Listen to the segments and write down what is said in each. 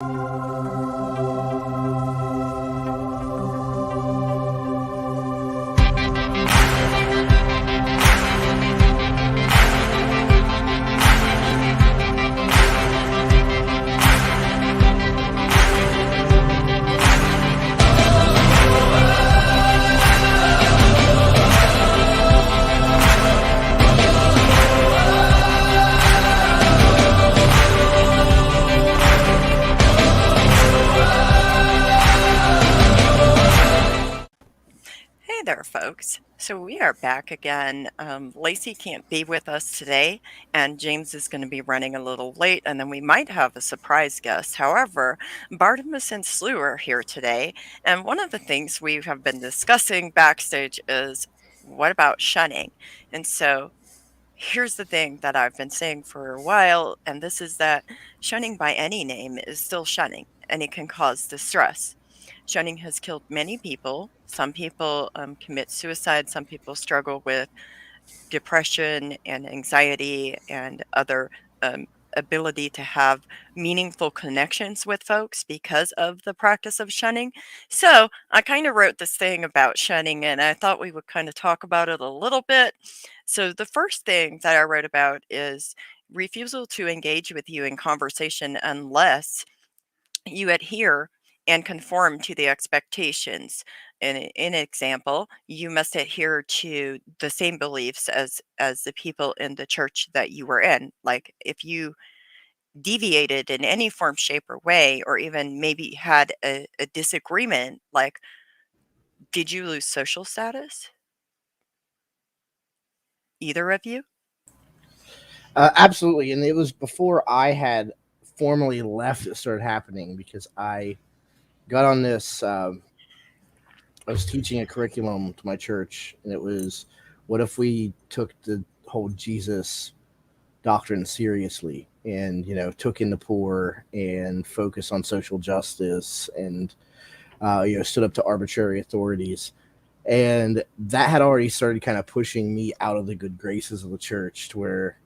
Hey there, folks. So we are back again. Lacey can't be with us today, and James is going to be running a little late, and then we might have a surprise guest. However, Bartimus and Slew are here today, and one of the things we have been discussing backstage is what about shunning? And so here's the thing that I've been saying for a while, and this is that shunning by any name is still shunning, and it can cause distress. Shunning has killed many people. Some people commit suicide. Some people struggle with depression and anxiety and other um, ability to have meaningful connections with folks because of the practice of shunning. So I kind of wrote this thing about shunning and I thought we would kind of talk about it a little bit. So the first thing that I wrote about is refusal to engage with you in conversation unless you adhere and conform to the expectations. In example, you must adhere to the same beliefs as the people in the church that you were in. Like if you deviated in any form, shape, or way, or even maybe had a disagreement, like did you lose social status? Either of you? Absolutely, and it was before I had formally left it started happening because I got on this. I was teaching a curriculum to my church, and it was, what if we took the whole Jesus doctrine seriously, and took in the poor and focused on social justice, and stood up to arbitrary authorities. And that had already started kind of pushing me out of the good graces of the church, to where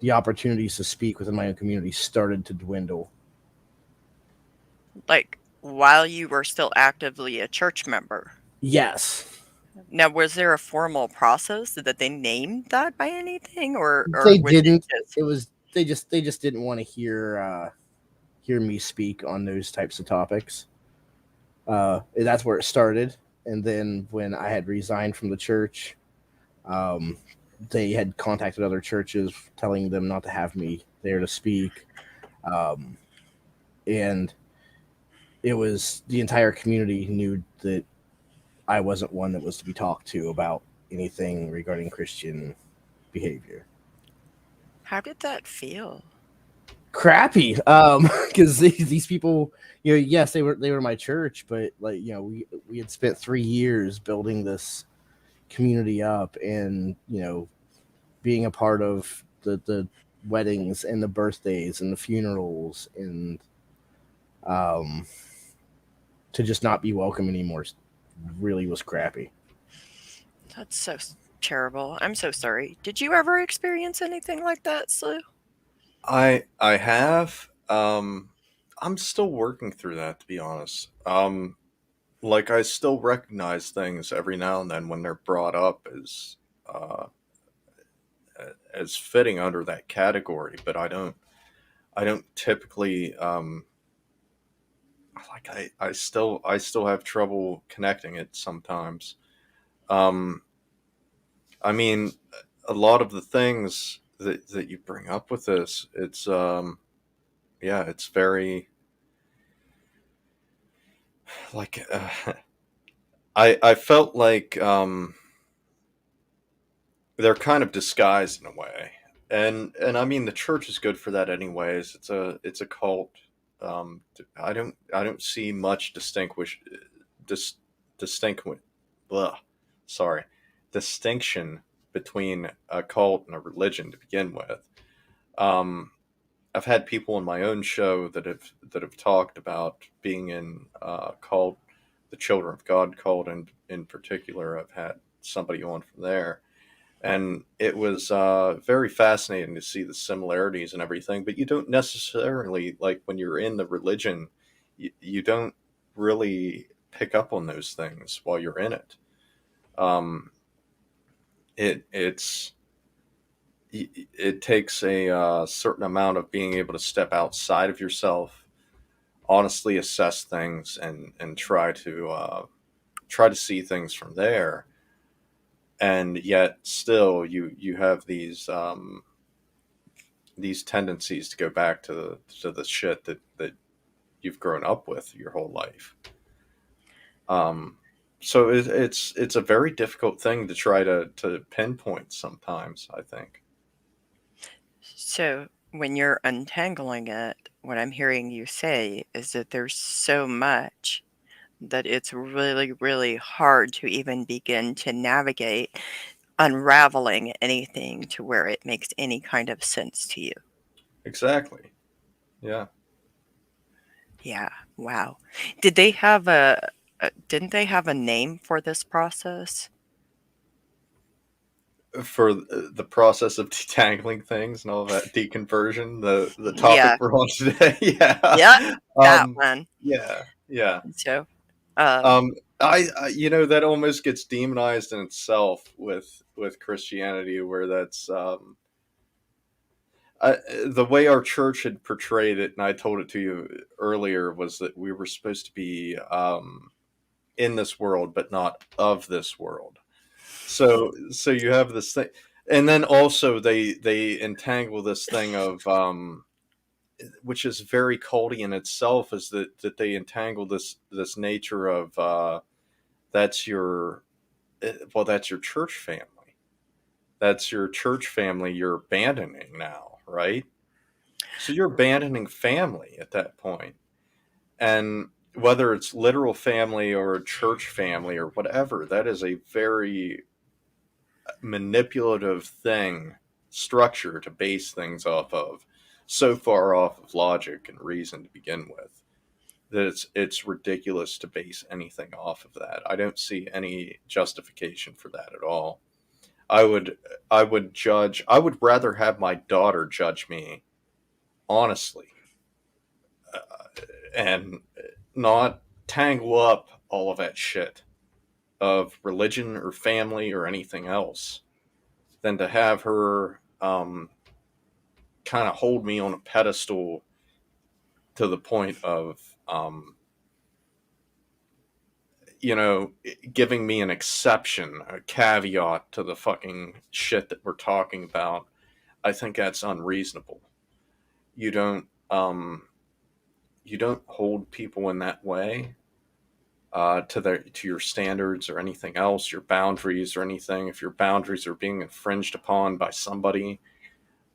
the opportunities to speak within my own community started to dwindle. Like while you were still actively a church member? Yes, Now, was there a formal process that they named that by anything, or they was it didn't. just It was they just didn't want to hear me speak on those types of topics. That's where it started, and then when I had resigned from the church, um, they had contacted other churches telling them not to have me there to speak, um, and it was the entire community knew that I wasn't one that was to be talked to about anything regarding Christian behavior. how did that feel? Crappy, because these people, yes, they were my church, but like, we had spent 3 years building this community up, and being a part of the weddings and the birthdays and the funerals, and um to just not be welcome anymore really was crappy. That's so terrible. I'm so sorry. Did you ever experience anything like that, Slew? I have. I'm still working through that, to be honest. Like I still recognize things every now and then when they're brought up uh as fitting under that category, but I don't typically like I still have trouble connecting it sometimes. Um I mean, a lot of the things that you bring up with this, it's yeah, it's very like I felt like they're kind of disguised in a way, and I mean the church is good for that anyways. It's a cult. I don't see much dis, distinct blah, sorry, distinction between a cult and a religion to begin with. Um, I've had people in my own show that have talked about being in cult, the Children of God cult, and in particular, I've had somebody on from there. And it was very fascinating to see the similarities and everything. But you don't necessarily, like, when you're in the religion, you don't really pick up on those things while you're in it. Um, it's it takes a certain amount of being able to step outside of yourself, honestly assess things, and try to see things from there. And yet, still, you have these tendencies to go back to the shit that you've grown up with your whole life. Um, so it's a very difficult thing to try to pinpoint sometimes, I think. So, when you're untangling it, what I'm hearing you say is that there's so much that it's really, really hard to even begin to navigate unraveling anything to where it makes any kind of sense to you. Exactly. Yeah. Yeah, wow. Did they have didn't they have a name for this process? For the process of detangling things and all that deconversion, the topic Yeah, we're on today. Yeah. yep, that um one. yeah, yeah. So, um, um I that almost gets demonized in itself with Christianity, where that's the way our church had portrayed it, and I told it to you earlier, was that we were supposed to be in this world but not of this world. So you have this thing, and then also they entangle this thing of which is very culty in itself, is that they entangle this nature of that's your well, that's your church family, that's your church family you're abandoning now, right? So you're abandoning family at that point. And whether it's literal family or a church family or whatever, that is a very manipulative thing, structure to base things off of, so far off of logic and reason to begin with, that it's ridiculous to base anything off of that. I don't see any justification for that at all. I would I would rather have my daughter judge me honestly, and not tangle up all of that shit of religion or family or anything else, than to have her kind of hold me on a pedestal to the point of you know, giving me an exception, a caveat to the fucking shit that we're talking about. I think that's unreasonable. You don't you don't hold people in that way, to your standards or anything else, your boundaries or anything. If your boundaries are being infringed upon by somebody,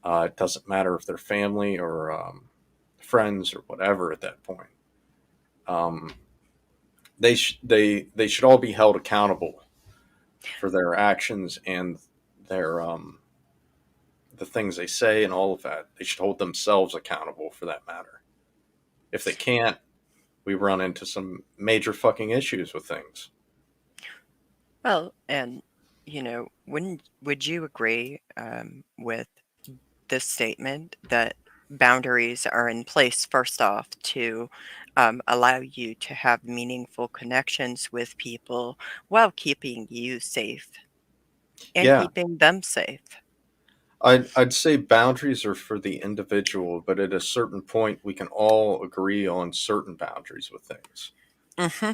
it doesn't matter if they're family or friends or whatever. At that point, um, they should all be held accountable for their actions and their the things they say and all of that. They should hold themselves accountable for that matter. If they can't, we run into some major fucking issues with things. well, and wouldn't would you agree with this statement that boundaries are in place first off to allow you to have meaningful connections with people while keeping you safe and Yeah, keeping them safe? I'd say boundaries are for the individual, but at a certain point, we can all agree on certain boundaries with things.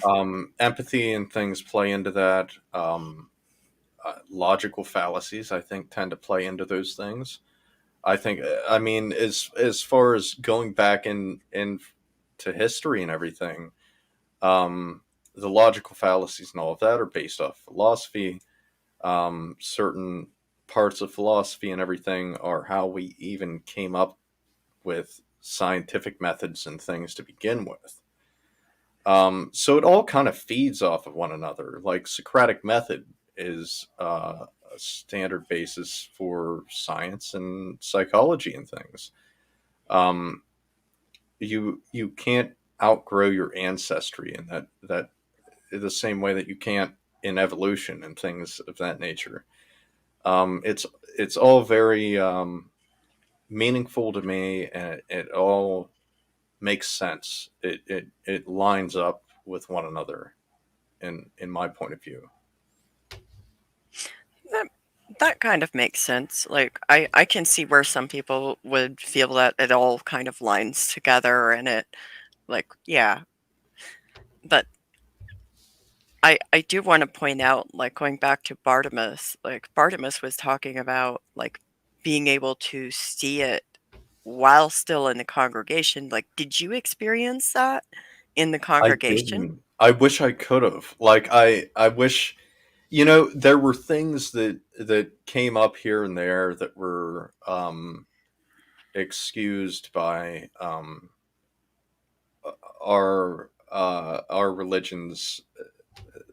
Hmm. Empathy and things play into that. Logical fallacies, I think, tend to play into those things. I think, I mean, as far as going back in to history and everything, the logical fallacies and all of that are based off philosophy. Certain parts of philosophy and everything are how we even came up with scientific methods and things to begin with. So it all kind of feeds off of one another. Like Socratic method is a standard basis for science and psychology and things. Um, you can't outgrow your ancestry, and that the same way that you can't in evolution and things of that nature. It's all very meaningful to me, and it all makes sense. It lines up with one another in my point of view. That that kind of makes sense. Like I can see where some people would feel that it all kind of lines together and it like yeah. But I do want to point out, like going back to Bartimaeus, like Bartimaeus was talking about like being able to see it while still in the congregation. Like, did you experience that in the I congregation? didn't. I wish I could have. Like I wish, you know, there were things that came up here and there that were excused by our religions.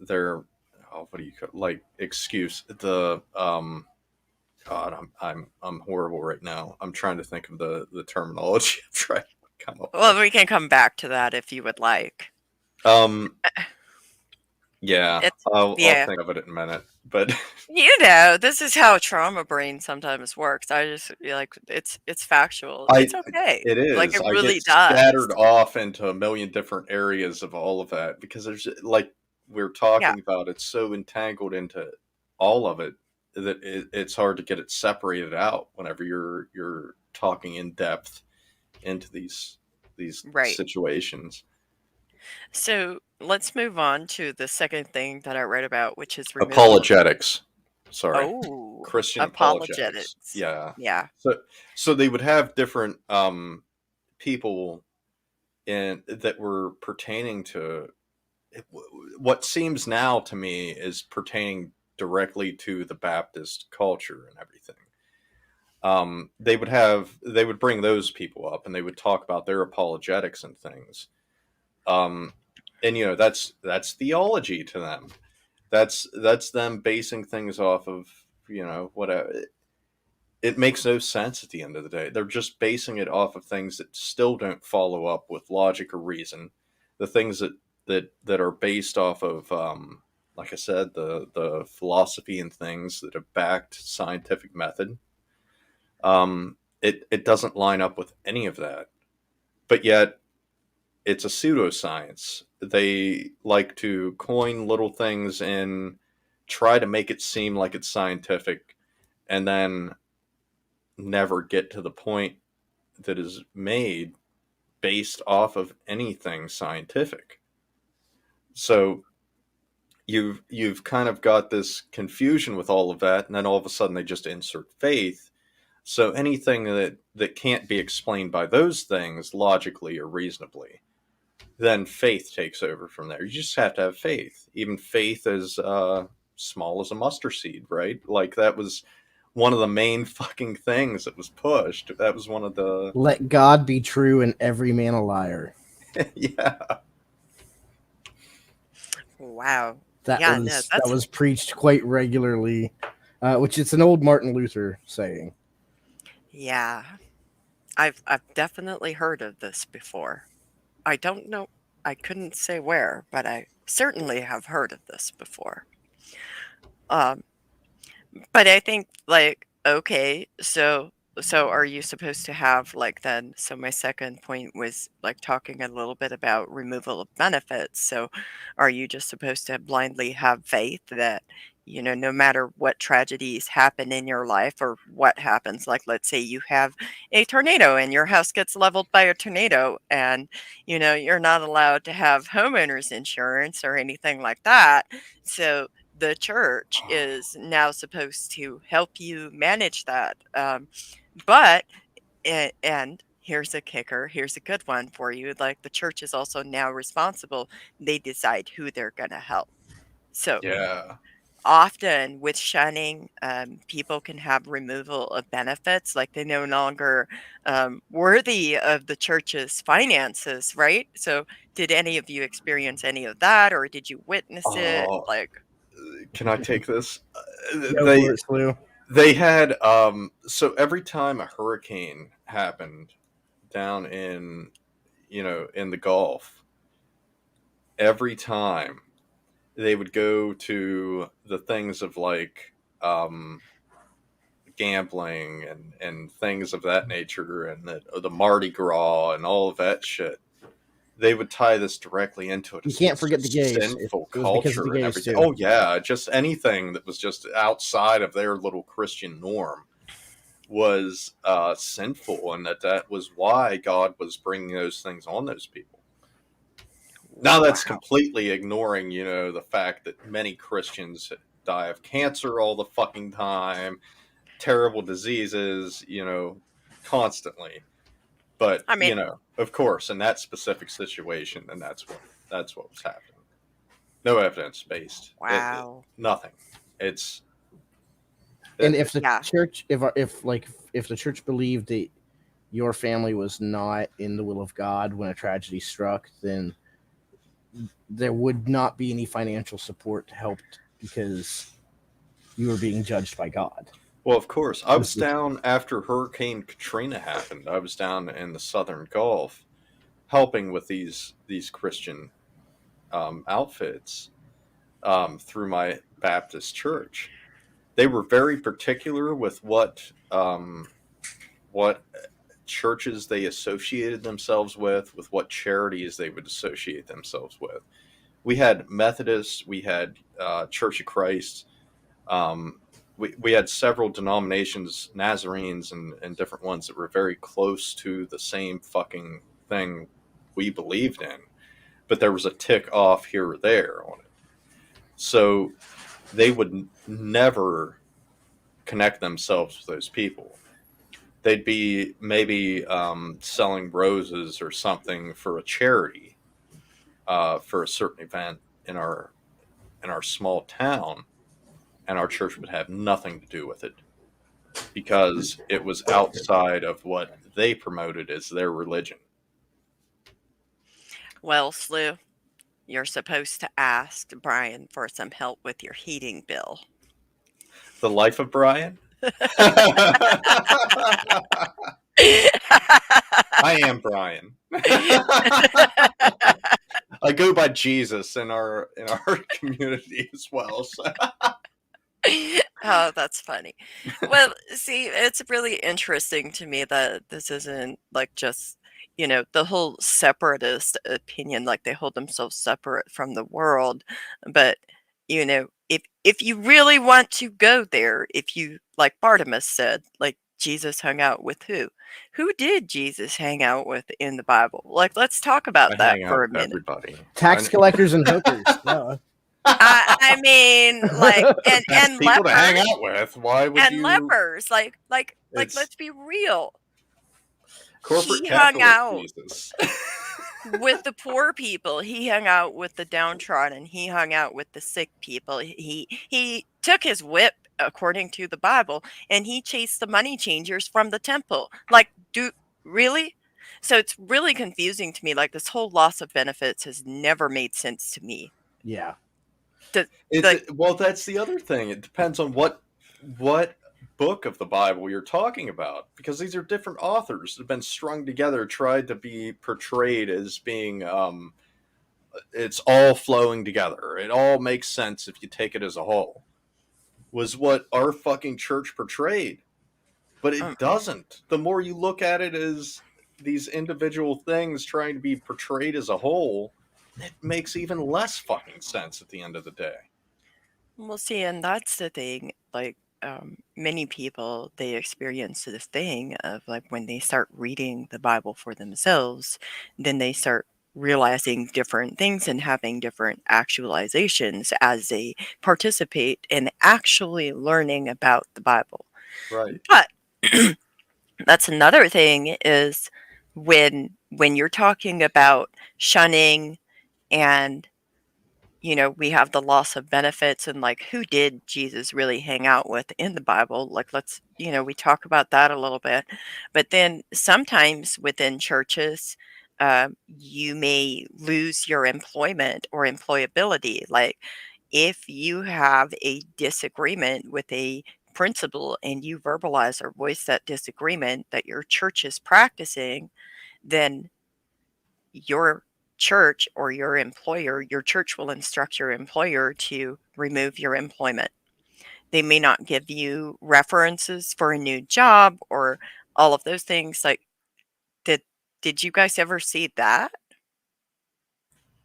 Their oh, what do you call, like, excuse the God, I'm horrible right now. I'm trying to think of the terminology. I'm trying to come up Well, with. we can come back to that if you would like. Um, yeah, It's I'll yeah. think of it in a minute. But You know, this is how trauma brain sometimes works. I just like it's factual. I It's okay. it Like is. it I get really does. scattered off into a million different areas of all of that because there's, like we're Yeah, talking about, it's so entangled into all of it that it's hard to get it separated out whenever you're talking in depth into these right. situations. So let's move on to the second thing that I read about, which is removal of. Apologetics. Sorry. Oh, Christian apologetics. apologetics. Yeah. Yeah, So they would have different people in that were pertaining to what seems now to me is pertaining directly to the Baptist culture and everything. They would bring those people up and they would talk about their apologetics and things. Um, and you know that's theology to them. That's them basing things off of, you know, whatever. It makes no sense at the end of the day. They're just basing it off of things that still don't follow up with logic or reason. The things that are based off of, like I said, the philosophy and things that have backed scientific method. It doesn't line up with any of that. But yet, it's a pseudoscience. They like to coin little things and try to make it seem like it's scientific, and then never get to the point that is made based off of anything scientific. So you've kind of got this confusion with all of that, and then all of a sudden they just insert faith. So anything that can't be explained by those things logically or reasonably, then faith takes over from there. You just have to have faith. Even faith as small as a mustard seed, right? Like that was one of the main fucking things that was pushed. That was one of the Let God be true and every man a liar. yeah. wow. That Yeah, no, was that that's was preached quite regularly, which it's an old Martin Luther saying. yeah. I've definitely heard of this before. I don't know. I couldn't say where, but I certainly have heard of this before. Um, But I think, like, okay, so are you supposed to have, like, then so my second point was, like, talking a little bit about removal of benefits. So are you just supposed to blindly have faith that, you know, no matter what tragedies happen in your life or what happens, like, let's say you have a tornado and your house gets leveled by a tornado and, you know, you're not allowed to have homeowners insurance or anything like that. So the church is now supposed to help you manage that. But and here's a kicker. Here's a good one for you. Like the church is also now responsible. They decide who they're going to help. So Yeah. often with shunning, people can have removal of benefits, like they no longer worthy of the church's finances, right? So did any of you experience any of that, or did you witness it? Oh, Like, can I take this? Go They for it, Slew. they had so every time a hurricane happened down in, you know, in the Gulf, every time they would go to the things of like um gambling and things of that nature, and the Mardi Gras and all of that shit. They would tie this directly into it You as can't this forget the gays. sinful It was because of the culture and gays everything. too. Oh yeah, just anything that was just outside of their little Christian norm was sinful, and that was why God was bringing those things on those people. Now that's Wow. completely ignoring, the fact that many Christians die of cancer all the fucking time, terrible diseases, constantly. But I mean, of course, in that specific situation, then that's what was happening. No evidence based. wow. Nothing. It's And it, if the Yeah. church, if the church believed that your family was not in the will of God when a tragedy struck, then there would not be any financial support to help because you were being judged by God. well, of course. I was This was- down after Hurricane Katrina happened. I was down in the Southern Gulf, helping with these Christian outfits through my Baptist church. They were very particular with what churches they associated themselves with what charities they would associate themselves with. We had Methodists, we had Church of Christ, we had several denominations, Nazarenes, and different ones that were very close to the same fucking thing we believed in, but there was a tick off here or there on it. So they would never connect themselves with those people. They'd be maybe selling roses or something for a charity for a certain event in our small town, and our church would have nothing to do with it because it was outside of what they promoted as their religion. Well, Slew, you're supposed to ask Brian for some help with your heating bill. The life of Brian. I am Brian. I go by Jesus in our community as well. So. Oh, that's funny. Well, see, it's really interesting to me that this isn't like just, the whole separatist opinion, like they hold themselves separate from the world. But, if you really want to go there, if you, like Bartimaeus said, like Jesus hung out with who? Who did Jesus hang out with in the Bible? Like, let's talk I about that hang out for a with minute. everybody. tax collectors and hookers. No. I mean, like, and Best and people to hang lepers. out with. Why would And you? lepers, like, It's let's be real. corporate He hung capitalist out Jesus. with the poor people. He hung out with the downtrodden. He hung out with the sick people. He took his whip, according to the Bible, and he chased the money changers from the temple. Like, really? So it's really confusing to me. Like, this whole loss of benefits has never made sense to me. Yeah. The It like well, that's the other thing. It depends on what book of the Bible you're talking about, because these are different authors that have been strung together, tried to be portrayed as being it's all flowing together. It all makes sense if you take it as a whole. Was what our fucking church portrayed, but um, it doesn't. The more you look at it as these individual things trying to be portrayed as a whole, it makes even less fucking sense at the end of the day. Well, see, and that's the thing. Like, many people, they experience this thing of like when they start reading the Bible for themselves, then they start realizing different things and having different actualizations as they participate in actually learning about the Bible. Right. But that's another thing is when you're talking about shunning and we have the loss of benefits and like who did Jesus really hang out with in the Bible? Like, we talk about that a little bit. But then sometimes within churches, you may lose your employment or employability. Like, if you have a disagreement with a principle and you verbalize or voice that disagreement that your church is practicing, then your church or your church will instruct your employer to remove your employment. They may not give you references for a new job or all of those things. Like, did did you guys ever see that?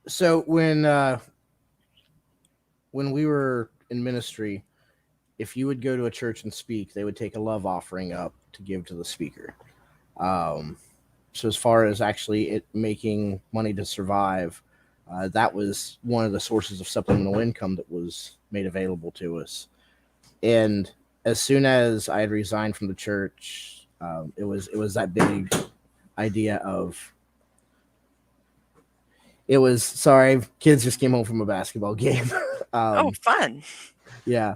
So when we were in ministry, if you would go to a church and speak, they would take a love offering up to give to the speaker. Um, so as far as actually it making money to survive, that was one of the sources of supplemental income that was made available to us. And as soon as I had resigned from the church, it was that big idea of it was sorry, kids just came home from a basketball game. Oh, um, fun. yeah,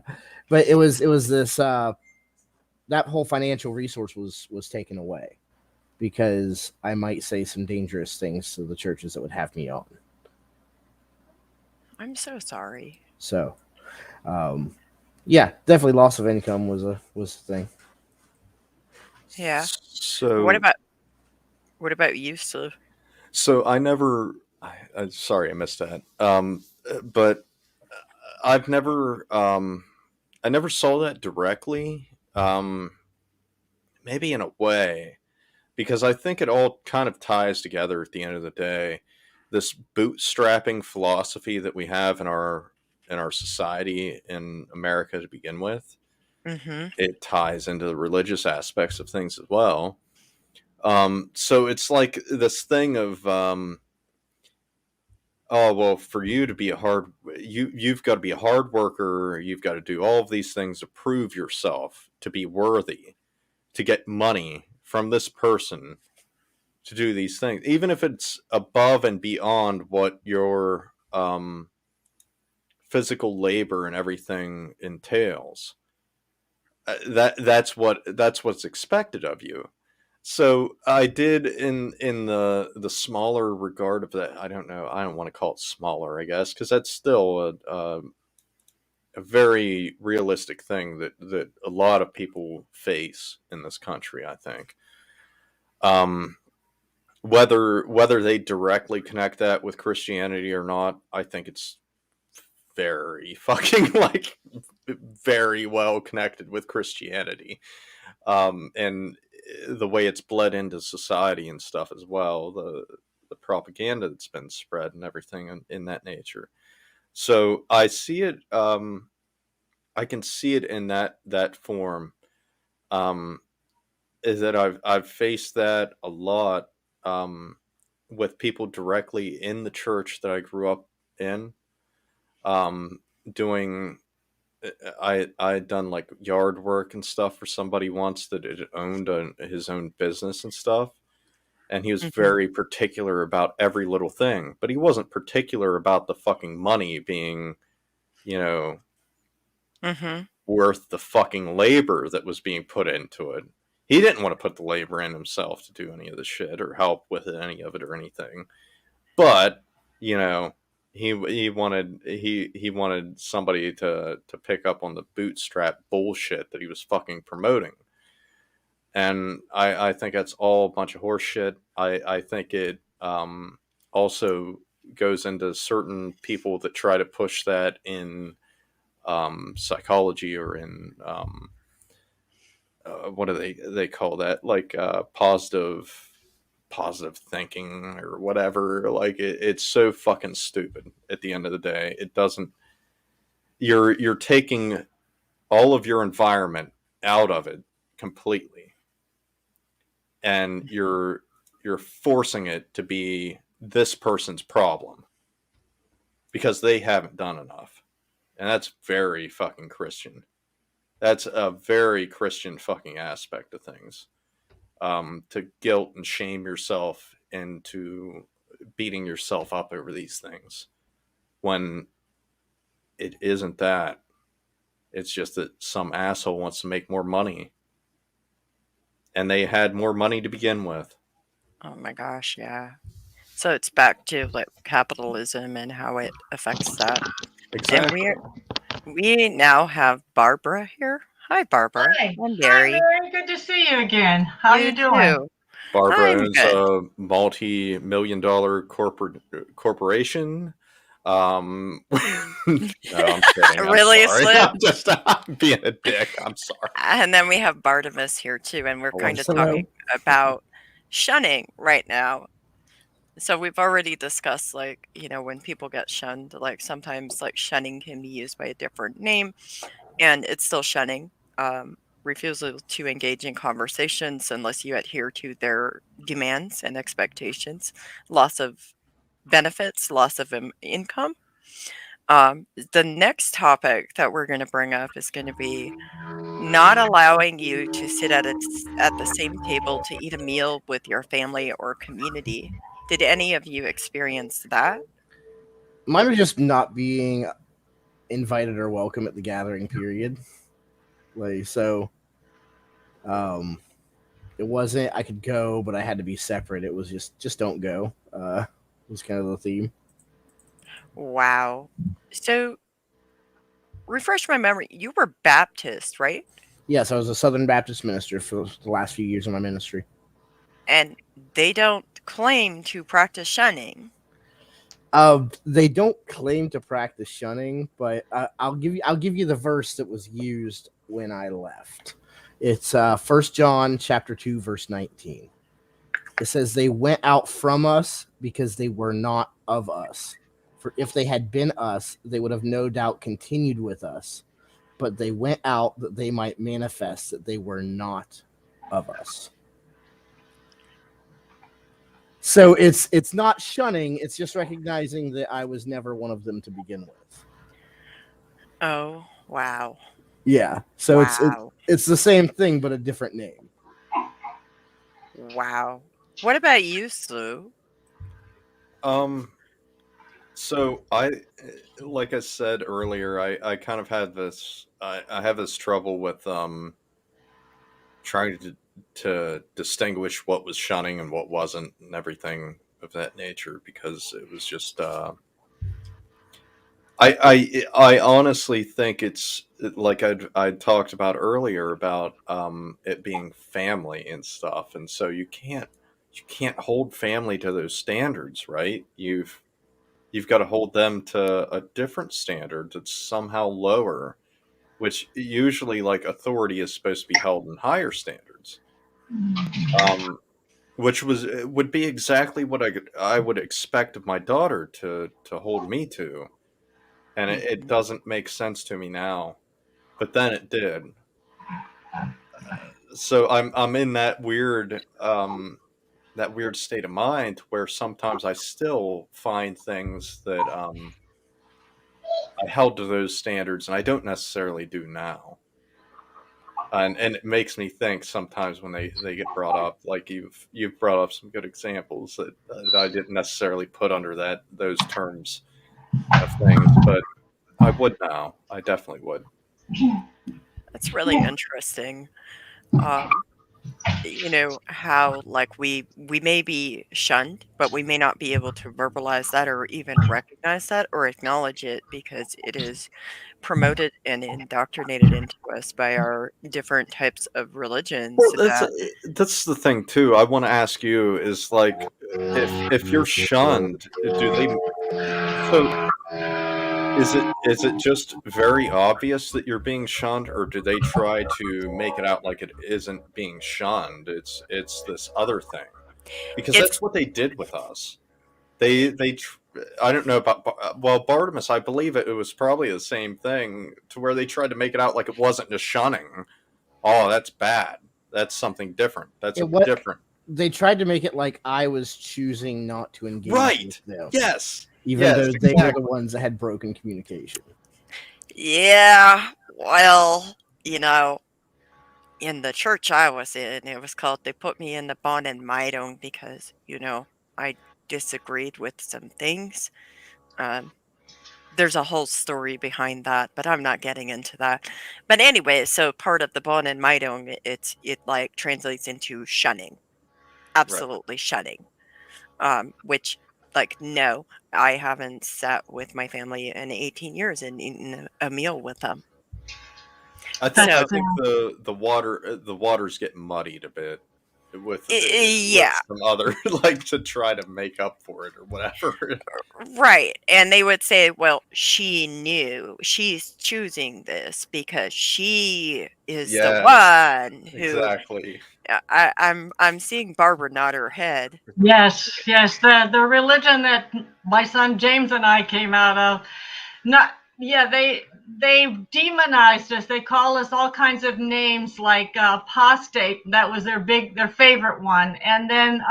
but it was this that whole financial resource was taken away because I might say some dangerous things to the churches that would have me on. I'm so sorry. So, um, yeah, definitely loss of income was a thing. Yeah. What So about what about you, Sue? so I never. Sorry, I missed that. But I've never. I never saw that directly. Maybe in a way, because I think it all kind of ties together at the end of the day. This bootstrapping philosophy that we have in our society in America to begin with, Mhm. it ties into the religious aspects of things as well. So it's like this thing of oh well, for you to be a hard you've got to be a hard worker. You've got to do all of these things to prove yourself to be worthy to get money from this person to do these things, even if it's above and beyond what your physical labor and everything entails. That's what's expected of you. So I did in the smaller regard of that. I don't know. I don't want to call it smaller. I guess because that's still a very realistic thing that a lot of people face in this country. I think. Um, whether they directly connect that with Christianity or not, I think it's very fucking like very well connected with Christianity, and the way it's bled into society and stuff as well. The propaganda that's been spread and everything in that nature. So I see it. I can see it in that form. Um, is that I've faced that a lot um, with people directly in the church that I grew up in, um, doing. I had done like yard work and stuff for somebody once that had owned his own business and stuff, and he was Mhm. very particular about every little thing, but he wasn't particular about the fucking money being, you know, Mhm. worth the fucking labor that was being put into it. He didn't want to put the labor in himself to do any of the shit or help with any of it or anything. But, you know, he wanted somebody to pick up on the bootstrap bullshit that he was fucking promoting. And I think that's all a bunch of horse shit. I think it also goes into certain people that try to push that in psychology or in what do they call that, like positive thinking or whatever. Like it's so fucking stupid at the end of the day. It doesn't. You're taking all of your environment out of it completely, and you're forcing it to be this person's problem because they haven't done enough, and that's very fucking Christian. That's a very Christian fucking aspect of things. To guilt and shame yourself into beating yourself up over these things when it isn't that. It's just that some asshole wants to make more money, and they had more money to begin with. Oh my gosh, yeah. So it's back to like capitalism and how it affects that. And Exactly. we now have Barbara here. Hi, Barbara. Hi. I'm Hi, Mary. Mary. Good to see you again. How You you doing? too. Barbara I'm owns good. a multi-million-dollar corporation. No, I'm kidding. I'm Really, sorry. Sloop? I'm being a dick. I'm sorry. And then we have Bartimus here too, and we're Hello, kind of hello. talking about shunning right now. So we've already discussed, like, when people get shunned, like sometimes like shunning can be used by a different name, and it's still shunning. Refusal to engage in conversations unless you adhere to their demands and expectations, loss of benefits, loss of income. The next topic that we're going to bring up is going to be not allowing you to sit at the same table to eat a meal with your family or community. Did any of you experience that? Mine was just not being invited or welcome at the gathering period. Like so, um, it wasn't I could go, but I had to be separate. It was just don't go. Was kind of the theme. Wow. So, refresh my memory. You were Baptist, right? Yes, I was a Southern Baptist minister for the last few years of my ministry. And they don't claim to practice shunning. They don't claim to practice shunning, but I'll give you the verse that was used when I left. It's 1 John chapter 2 verse 19. It says they went out from us because they were not of us. For if they had been us, they would have no doubt continued with us. But they went out that they might manifest that they were not of us. So it's not shunning, it's just recognizing that I was never one of them to begin with. Oh, wow. Yeah. So Wow. it's the same thing but a different name. Wow. What about you, Sue? So like I said earlier, I kind of had this, I have this trouble with, trying to distinguish what was shunning and what wasn't and everything of that nature, because it was just, I honestly think it's like I talked about earlier about it being family and stuff, and so you can't hold family to those standards, right? You've got to hold them to a different standard that's somehow lower, which usually, like, authority is supposed to be held in higher standards. Um, which would be exactly what I would expect of my daughter to hold me to, and it doesn't make sense to me now, but then it did. So I'm in that weird state of mind where sometimes I still find things that I held to those standards and I don't necessarily do now. And it makes me think sometimes when they get brought up, like you've brought up some good examples that I didn't necessarily put under those terms of things, but I would now. I definitely would. That's really interesting. Um, how like we may be shunned, but we may not be able to verbalize that or even recognize that or acknowledge it because it is promoted and indoctrinated into us by our different types of religions Well, that's that that's the thing too. I want to ask you is, like, if you're shunned, do they? So is it just very obvious that you're being shunned, or do they try to make it out like it isn't being shunned? It's this other thing, because it's that's what they did with us. They I don't know about well, Bartimus. I believe it was probably the same thing, to where they tried to make it out like it wasn't just shunning. Oh, that's bad. That's something different. That's It a what different. they tried to make it like I was choosing not to engage with Right. them, Yes. even Yes. though they were the Exactly. ones that had broken communication. yeah, well, you know, in the church I was in, it was called they put me in the Bon and Maidong because, I disagreed with some things. Um, there's a whole story behind that, but I'm not getting into that. But anyway, so part of the Bon and Maidong, it like translates into shunning, Right. absolutely shunning. Which like no, I haven't sat with my family in 18 years and eaten a meal with them. I think That's I So think the waters get muddied a bit Yeah, some other like to try to make up for it or whatever. right. And they would say, well, she knew she's choosing this because she is the Yes, one who exactly. I'm seeing Barbara nod her head. Yes, yes. The religion that my son James and I came out of, not yeah, they demonized us. They call us all kinds of names like apostate. That was their favorite one. And then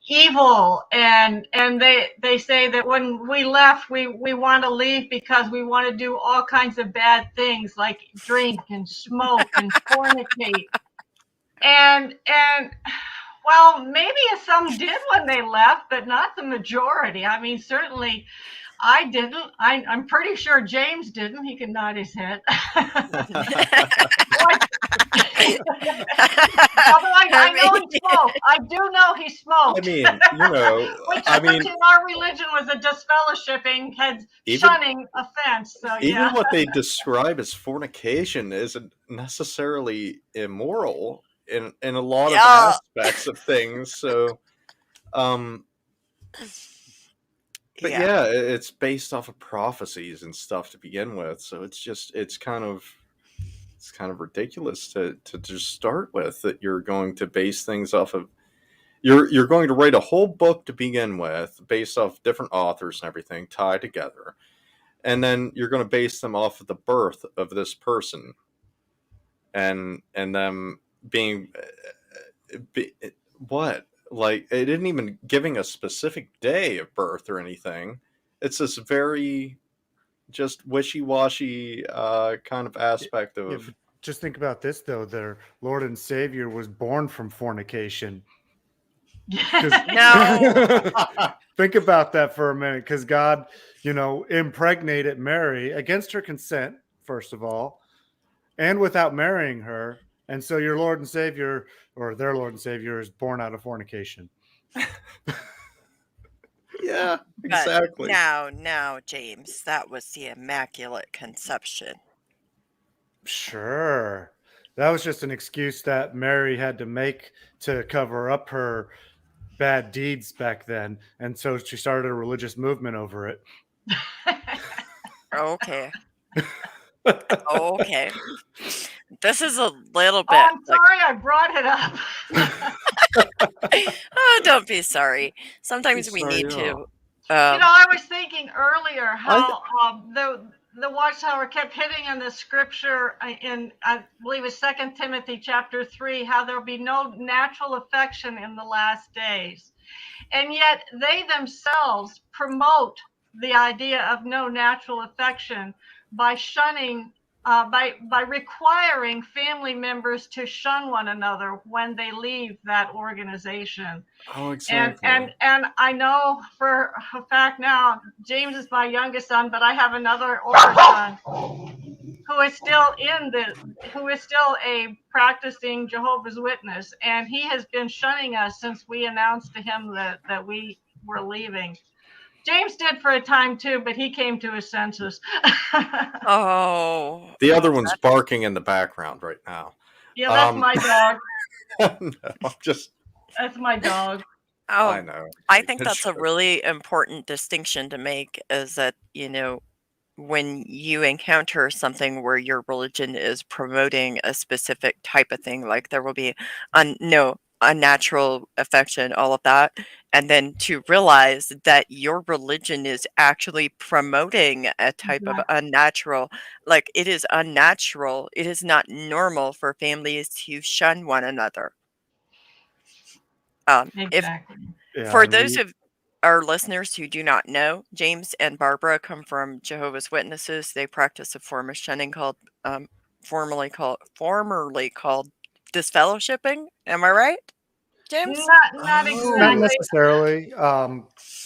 evil, and they say that when we left, we want to leave because we want to do all kinds of bad things like drink and smoke and fornicate. And well, maybe some did when they left, but not the majority. I mean, certainly I didn't. I'm pretty sure James didn't. He can nod his head. Although I know he smoked. I do know he I smoked. mean, which I mean, in our religion was a disfellowshipping, even shunning offense. So even yeah. what they describe as fornication isn't necessarily immoral in a lot of Yeah, aspects of things. So, um, but yeah. yeah, it's based off of prophecies and stuff to begin with. So it's kind of ridiculous to just start with that you're going to base things off of you're going to write a whole book to begin with based off different authors and everything tied together, and then you're going to base them off of the birth of this person and them being be, what, like it didn't even giving a specific day of birth or anything. It's this very just wishy-washy kind of aspect Yeah, of but just think about this though. Their Lord and Savior was born from fornication. No. Think about that for a minute, because God, impregnated Mary against her consent, first of all, and without marrying her. And so your Lord and Savior, or their Lord and Savior, is born out of fornication. yeah, But exactly. now, James, that was the Immaculate Conception. Sure. That was just an excuse that Mary had to make to cover up her bad deeds back then. And so she started a religious movement over it. Okay. Okay. This is a little Oh, bit I'm like, sorry I brought it up. oh, don't be sorry. Sometimes we Sorry, need yeah. to. I was thinking earlier I how the Watchtower kept hitting in the scripture in, I believe it's 2 Timothy chapter 3, how there'll be no natural affection in the last days. And yet they themselves promote the idea of no natural affection by shunning, by requiring family members to shun one another when they leave that organization. Oh, And exactly. I know for a fact now, James is my youngest son, but I have another older son who is still a practicing Jehovah's Witness, and he has been shunning us since we announced to him that we were leaving. James did for a time too, but he came to his senses. Oh, The other one's barking in the background right now. Yeah, that's my dog. No, I'm just. That's my dog. I oh, know. I think It's that's a really important distinction to make is that, when you encounter something where your religion is promoting a specific type of thing, like there will be no unnatural affection, all of that, and then to realize that your religion is actually promoting a type of unnatural, like it is unnatural, it is not normal for families to shun one another. If Exactly. Yeah, For and those we of our listeners who do not know, James and Barbara come from Jehovah's Witnesses. They practice a form of shunning called, formerly called disfellowshipping. Am I right, James? Not not Oh, exactly. necessarily.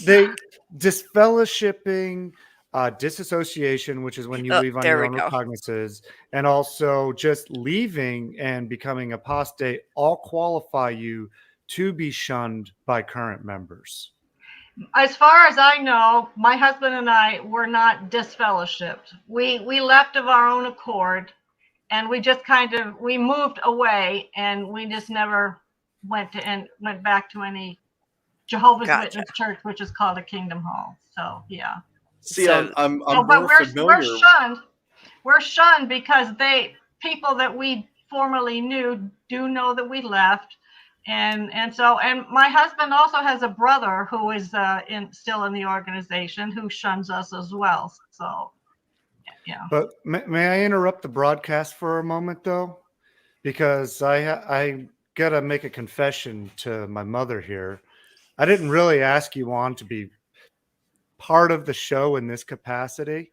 They disfellowshipping, disassociation, which is when you leave on There your we own go. recognizances, and also just leaving and becoming apostate all qualify you to be shunned by current members. As far as I know, my husband and I were not disfellowshipped. We left of our own accord, and we just we moved away, and we just never went back to any Jehovah's Gotcha. Witness church, which is called a Kingdom Hall. So yeah. See, So I'm But more we're familiar. shunned. We're shunned because people that we formerly knew do know that we left, and my husband also has a brother who is still in the organization who shuns us as well. So yeah. But may I interrupt the broadcast for a moment, though? Because I got to make a confession to my mother here. I didn't really ask you on to be part of the show in this capacity.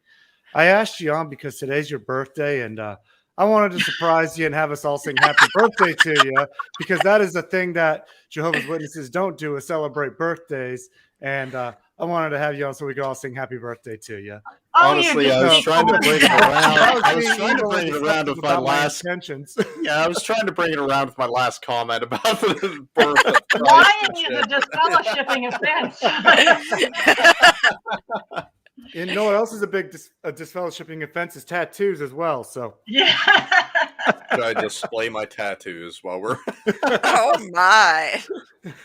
I asked you on because today's your birthday, and I wanted to surprise you and have us all sing happy birthday to you, because that is a thing that Jehovah's Witnesses don't do, is celebrate birthdays. And I wanted to have you on so we could all sing happy birthday to you. Oh, Honestly, I was No, trying to that bring it around. I was being trying to evil bring and it around deceptive with my about my last. intentions. Yeah, I was trying to bring it around with my last comment about the birth of Christ. Lying and is shit. a disfellowshipping offense. And you know what else is a big disfellowshipping offense is tattoos as well. So Yeah. Should I display my tattoos while we're? oh my.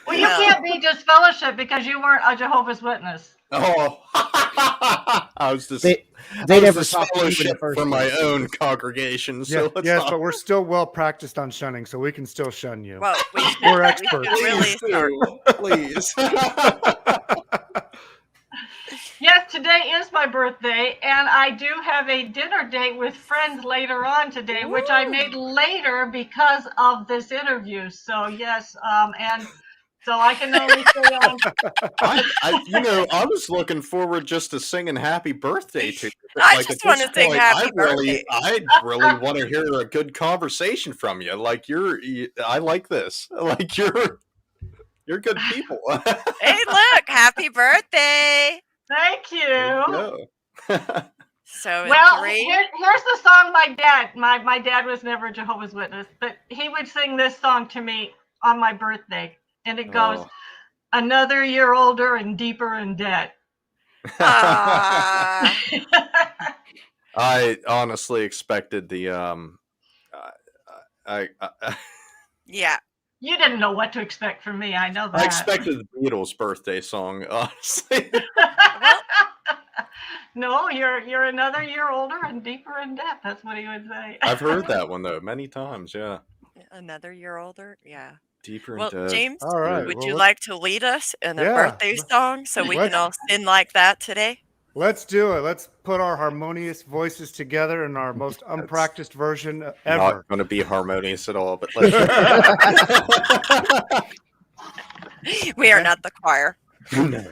Well, you can't be disfellowship because you weren't a Jehovah's Witness. Oh, I was just. They I was never just talked to you in the fellowship first for my place. own congregation. So let's yes, not. but we're still well practiced on shunning, so we can still shun you. Well, We're we experts. should really Please start. do, please. Yes, today is my birthday, and I do have a dinner date with friends later on today, which I made later because of this interview. So yes, and so I can only say I was looking forward just to singing "Happy Birthday" to you. I Like, just at want this to sing point, happy birthday. I really want to hear a good conversation from you. Like I like this. Like you're good people. Hey, look, happy birthday. thank you. No. So in Well, three. here's the song my dad was never a Jehovah's Witness, but he would sing this song to me on my birthday, and it goes, Oh. "Another year older and deeper in debt." Ah. I honestly expected the I Yeah. You didn't know what to expect from me. I know that. I expected the Beatles' birthday song. Honestly. Well, No, you're another year older and deeper in debt. That's what he would say. I've heard that one though many times. Yeah, another year older. Yeah. deeper Well, into. James, All right. would Well, you like to lead us in a Yeah. birthday song so we can all sing like that today? let's do it. Let's put our harmonious voices together in our most unpracticed version ever. Not going to be harmonious at all, but let's. We are not the choir. No.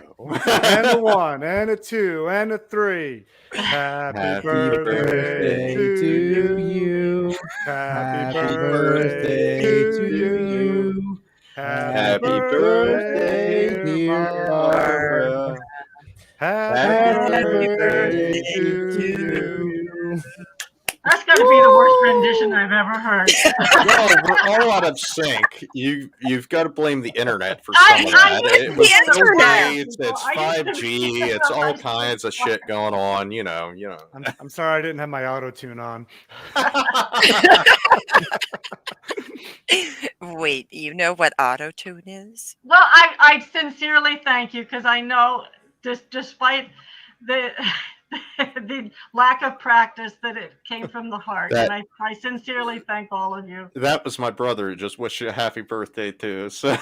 And a one, and a two, and a three. Happy birthday to you. Happy birthday to you. Happy birthday, dear Barbara. Happy Happy birthday birthday to to you. That's got to be the worst rendition I've ever heard. Well, we're all out of sync. You've got to blame the internet for some of I that. used It was the internet. it's I used to 5G. be It's all on my kinds of shit going on. You know. I'm sorry I didn't have my auto tune on. Wait, you know what auto-tune is? Well, I sincerely thank you, because I know despite the the lack of practice that it came from the heart. That- And I sincerely thank all of you. That was my brother who just wished you a happy birthday too. So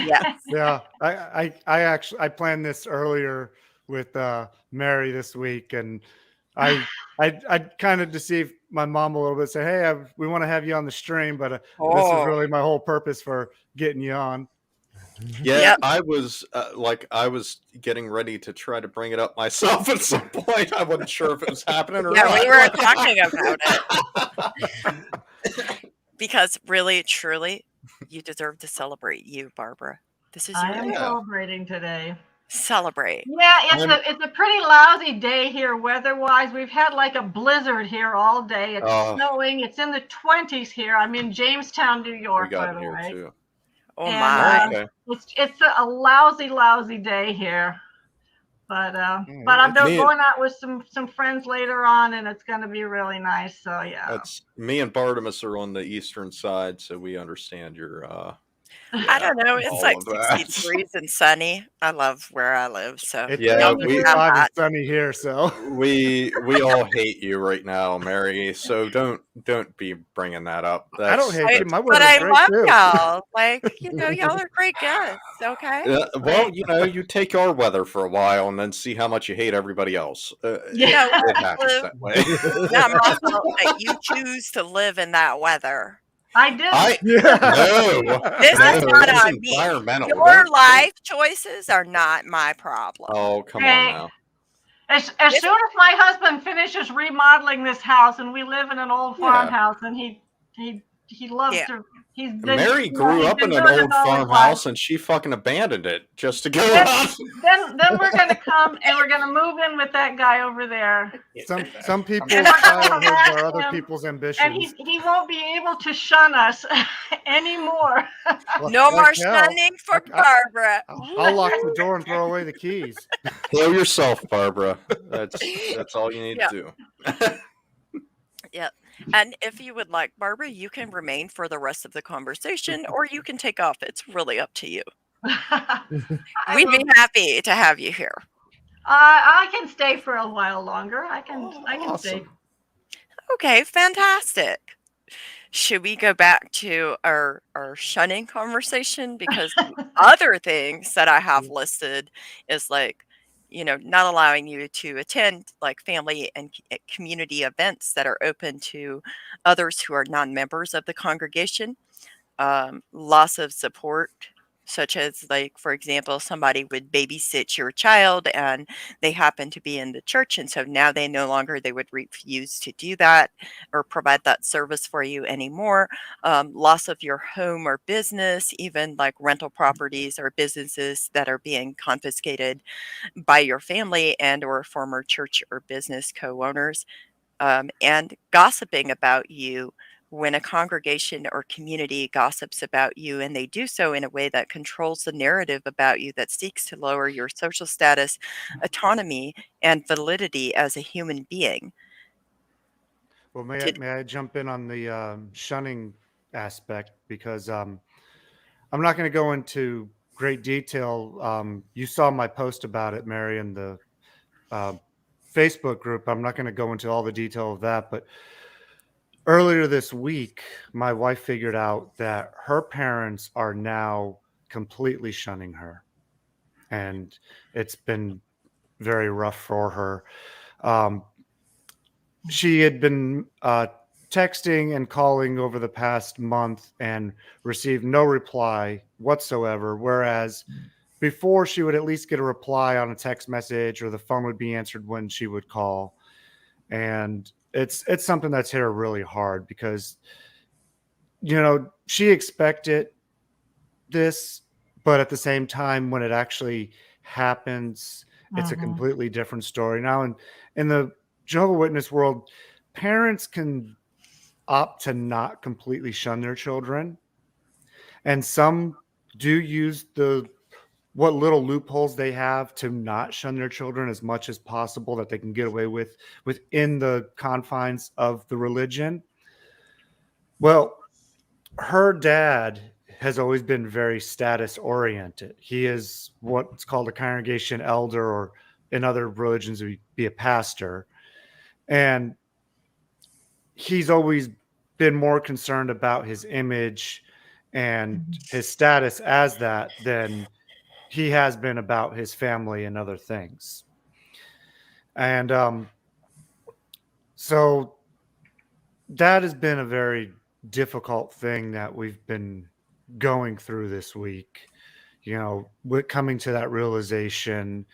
Yeah. Yeah, I actually planned this earlier with Mary this week, and I kind of deceived my mom a little bit. Say, hey, we want to have you on the stream, but this Oh. is really my whole purpose for getting you on. yeah, Yep. I was getting ready to try to bring it up myself at some point. I wasn't sure if it was happening or Yeah, not. we were talking about it. Because really, truly, you deserve to celebrate you, Barbara. This is I your am day. celebrating today. Celebrate. Yeah, it's a pretty lousy day here weather-wise. We've had like a blizzard here all day. It's Oh. snowing. It's in the 20s here. I'm in Jamestown, New We York, got by it the here way. too. Oh And, my. Okay. It's a lousy day here. But I'm going out with some friends later on, and it's going to be really nice. So yeah. That's me and Bartimus are on the eastern side, so we understand your I don't know. It's all like of 60 that. degrees and sunny. I love where I live, so It's Yeah, y'all only can we have 85 and that. sunny here, so we all hate you right now, Mary. So don't be bringing that up. I don't hate I, you. My but weather's I great love too. y'all. Like, y'all are great guests, okay? Well, Like, you take our weather for a while and then see how much you hate everybody else. Yeah. no, It happens well, that way. it's not my fault that you choose to live in that weather. I didn't. I no This no, is it not was on me. environmental. Your life choices are not my problem. Oh, come on Hey, now. as This soon as my husband finishes remodeling this house, and we live in an old Yeah. farmhouse, and he loves Yeah. to. Mary grew He's up in been an doing it old all his life. farmhouse and she fucking abandoned it just to go Then, on. then we're gonna come and we're gonna move in with that guy over there, Some and people's we're gonna childhoods harass are other him, people's and ambitions. he won't be able to shun us anymore. no Like more hell, shunning for I, Barbara. I'll lock the door and throw away the keys. Heal yourself, Barbara. That's all you need Yeah, to do. yeah. And if you would like, Barbara, you can remain for the rest of the conversation or you can take off. It's really up to you. I We'd will. be happy to have you here. I can stay for a while longer. I can stay. Awesome. Okay, fantastic. Should we go back to our shunning conversation? Because the other things that I have listed is like, not allowing you to attend like family and community events that are open to others who are non-members of the congregation. Loss of support, such as, like, for example, somebody would babysit your child and they happen to be in the church. And so now they would refuse to do that or provide that service for you anymore. Loss of your home or business, even like rental properties or businesses that are being confiscated by your family and or former church or business co-owners, and gossiping about you when a congregation or community gossips about you and they do so in a way that controls the narrative about you that seeks to lower your social status, autonomy, and validity as a human being. Well, Did may I jump in on the shunning aspect because I'm not going to go into great detail. You saw my post about it, Mary, in the uh, Facebook group. I'm not going to go into all the detail of that, but earlier this week, my wife figured out that her parents are now completely shunning her, and it's been very rough for her. Um, she had been texting and calling over the past month and received no reply whatsoever. Whereas before, she would at least get a reply on a text message or the phone would be answered when she would call. And it's something that's hit her really hard because, she expected this, but at the same time, when it actually happens, it's a Mhm. completely different story. Now, in the Jehovah Witness world, parents can opt to not completely shun their children, and some do use the what little loopholes they have to not shun their children as much as possible that they can get away with within the confines of the religion. Well, her dad has always been very status oriented. He is what's called a congregation elder, or in other religions, it would be a pastor. And he's always been more concerned about his image and his status as that than he has been about his family and other things. And so that has been a very difficult thing that we've been going through this week, with coming to that realization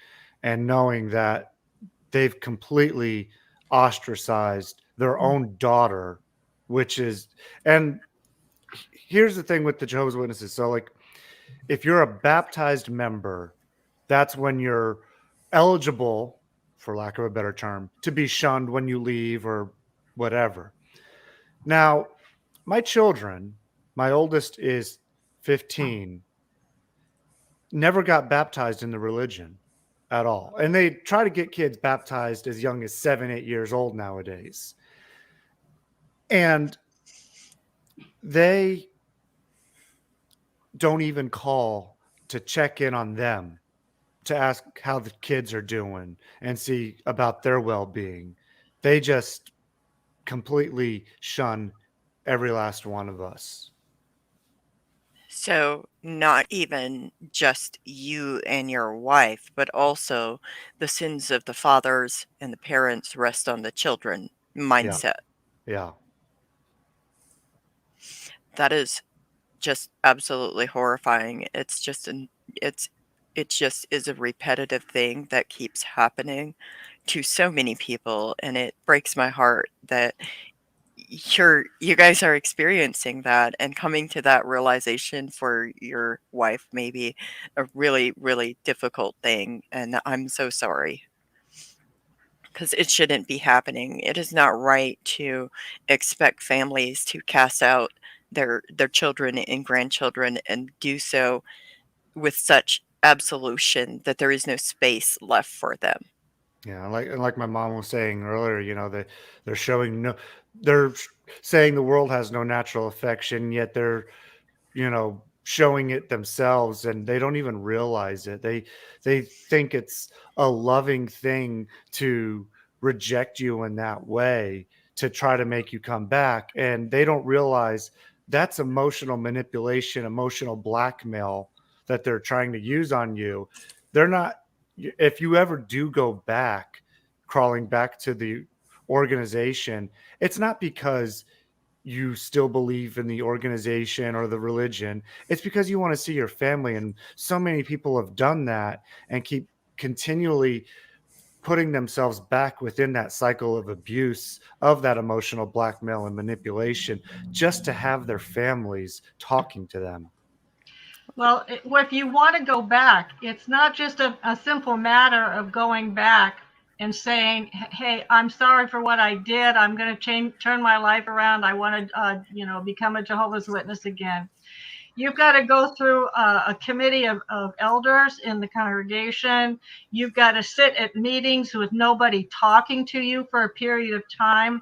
and knowing that they've completely ostracized their own daughter, which is, and here's the thing with the Jehovah's Witnesses. So, like, if you're a baptized member, that's when you're eligible, for lack of a better term, to be shunned when you leave or whatever. Now, my children, my oldest is 15, never got baptized in the religion at all. And they try to get kids baptized as young as 7, 8 years old nowadays. And they don't even call to check in on them, to ask how the kids are doing and see about their well-being. They just completely shun every last one of us. So, not even just you and your wife, but also the sins of the fathers and the parents rest on the children Yeah. mindset. Yeah. That is just absolutely horrifying. It's it just is a repetitive thing that keeps happening to so many people, and it breaks my heart that you guys are experiencing that and coming to that realization for your wife may be a really, really difficult thing, and I'm so sorry because it shouldn't be happening. It is not right to expect families to cast out their children and grandchildren and do so with such absolution that there is no space left for them. Yeah, like my mom was saying earlier, they're showing no, they're saying the world has no natural affection, yet they're showing it themselves, and they don't even realize it. They think it's a loving thing to reject you in that way, to try to make you come back, and they don't realize that's emotional manipulation, emotional blackmail that they're trying to use on you. They're not, if you ever do go back, crawling back to the organization, it's not because you still believe in the organization or the religion. It's because you want to see your family. And so many people have done that and keep continually putting themselves back within that cycle of abuse, of that emotional blackmail and manipulation, just to have their families talking to them. Well, if you want to go back, it's not just a simple matter of going back and saying, "Hey, I'm sorry for what I did. I'm going to turn my life around. I want to, become a Jehovah's Witness again." You've got to go through a committee of elders in the congregation. You've got to sit at meetings with nobody talking to you for a period of time,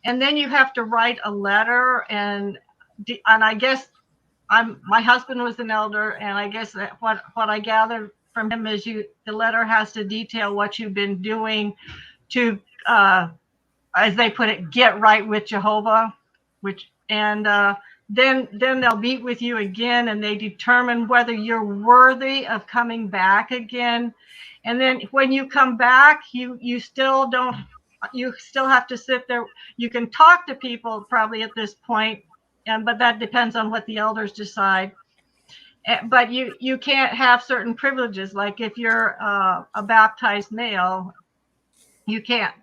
and then you have to write a letter. And I guess my husband was an elder, and I guess that what I gathered from him is the letter has to detail what you've been doing to, as they put it, get right with Jehovah, then they'll meet with you again, and they determine whether you're worthy of coming back again. And then when you come back, you still don't, you still have to sit there. You can talk to people probably at this point, but that depends on what the elders decide. But you can't have certain privileges, like if you're a baptized male, you can't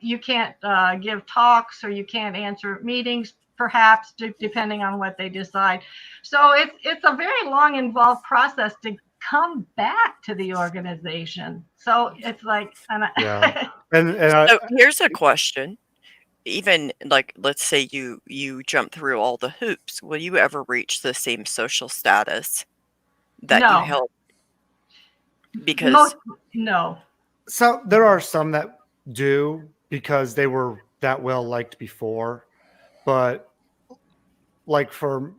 give talks, or you can't answer meetings, perhaps, depending on what they decide. So it's a very long, involved process to come back to the organization. So it's like, Yeah. And So here's a question. Even like, let's say you jump through all the hoops, will you ever reach the same social status that you no, held? Because most, no. so there are some that do, because they were that well liked before. But like for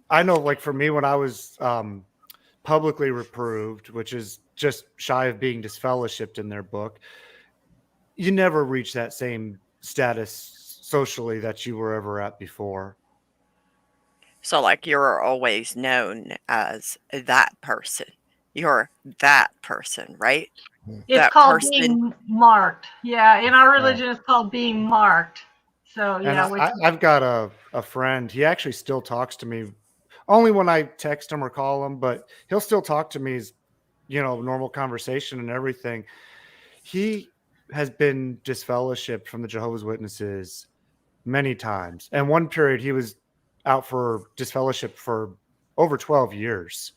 I know, like for me, when I was publicly reproved, which is just shy of being disfellowshipped in their book, you never reach that same status socially that you were ever at before. so like you're always known as that person. You're that person, right? It's That called person. being marked. Yeah, in our Yeah. religion, it's called being marked. So And yeah, which, I've got a friend. He actually still talks to me, only when I text him or call him, but he'll still talk to me as, normal conversation and everything. He has been disfellowshipped from the Jehovah's Witnesses many times. And one period he was out for disfellowship for over 12 years.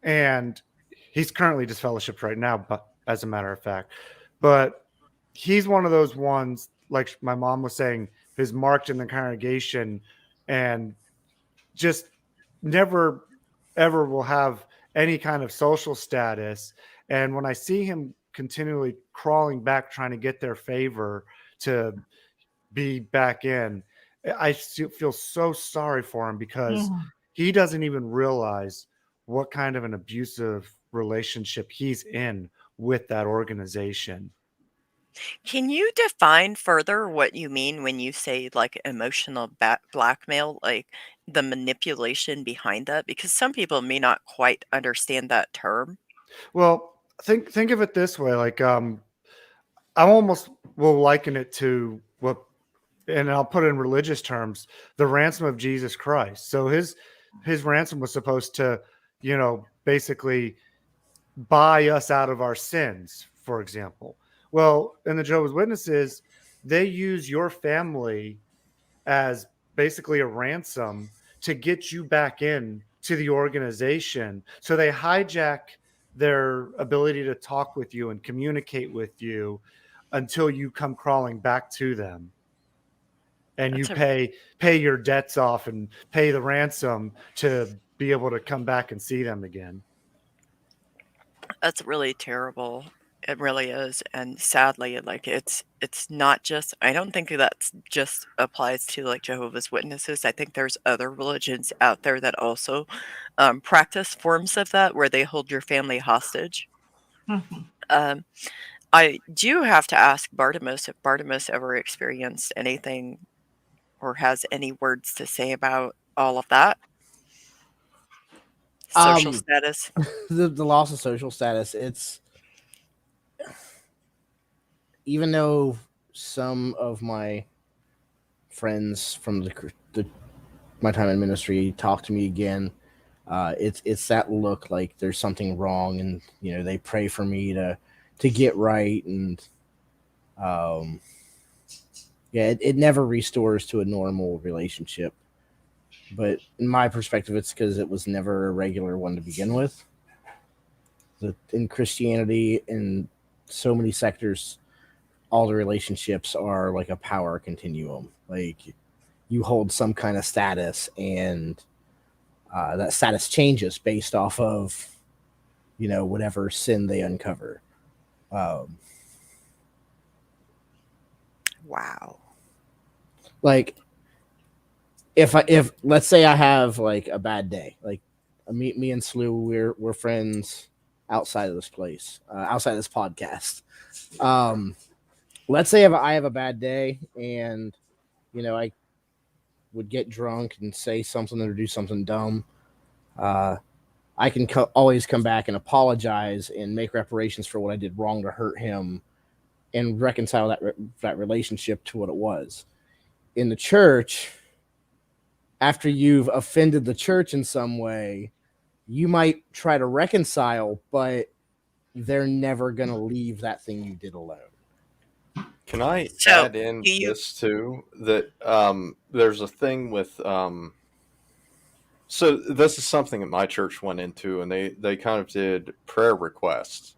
And he's currently disfellowshipped right now, but as a matter of fact. But he's one of those ones, like my mom was saying, who's marked in the congregation and just never ever will have any kind of social status. And when I see him continually crawling back trying to get their favor to be back in, I feel so sorry for him, because mhm. he doesn't even realize what kind of an abusive relationship he's in with that organization. Can you define further what you mean when you say like emotional blackmail, like the manipulation behind that? Because some people may not quite understand that term. Well, think of it this way, like I almost will liken it to what, and I'll put it in religious terms, the ransom of Jesus Christ. So his ransom was supposed to, basically buy us out of our sins, for example. Well, in the Jehovah's Witnesses, they use your family as basically a ransom to get you back in to the organization. So they hijack their ability to talk with you and communicate with you until you come crawling back to them, and you That's a pay your debts off and pay the ransom to be able to come back and see them again. That's really terrible. It really is, and sadly, like, it's not just I don't think that's just applies to, like, Jehovah's Witnesses. I think there's other religions out there that also, practice forms of that where they hold your family hostage. Um, I do have to ask Bartimaeus if Bartimaeus ever experienced anything or has any words to say about all of that. Social Um, status. the loss of social status. It's, even though some of my friends from the my time in ministry talk to me again, it's that look like there's something wrong, and they pray for me to get right, and um, yeah, it never restores to a normal relationship. But in my perspective, it's because it was never a regular one to begin with. In Christianity, in so many sectors, all the relationships are like a power continuum. Like, you hold some kind of status, and that status changes based off of whatever sin they uncover. Um, Wow. like, if let's say I have like a bad day, like me and Slew, we're friends outside of this place, outside of this podcast. Let's say if I have a bad day, and I would get drunk and say something or do something dumb. I can always come back and apologize and make reparations for what I did wrong to hurt him, and reconcile that relationship to what it was. In the church, after you've offended the church in some way, you might try to reconcile, but they're never going to leave that thing you did alone. Can I So, add in do you this too? That there's a thing with so this is something that my church went into, and they kind of did prayer requests.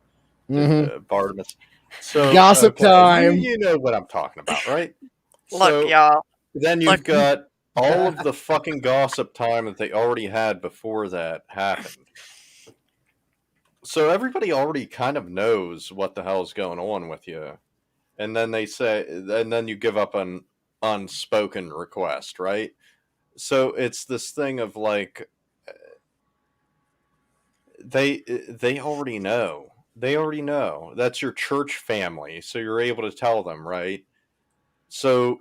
Did Mm-hmm. Bartimaeus? So Gossip okay, time. you know what I'm talking about, right? look, So y'all, then look, you've got all of the fucking gossip time that they already had before that happened. So everybody already kind of knows what the hell's going on with you. And then and then you give up an unspoken request, right? So it's this thing of like, they already know. They already know. That's your church family, so you're able to tell them, right? So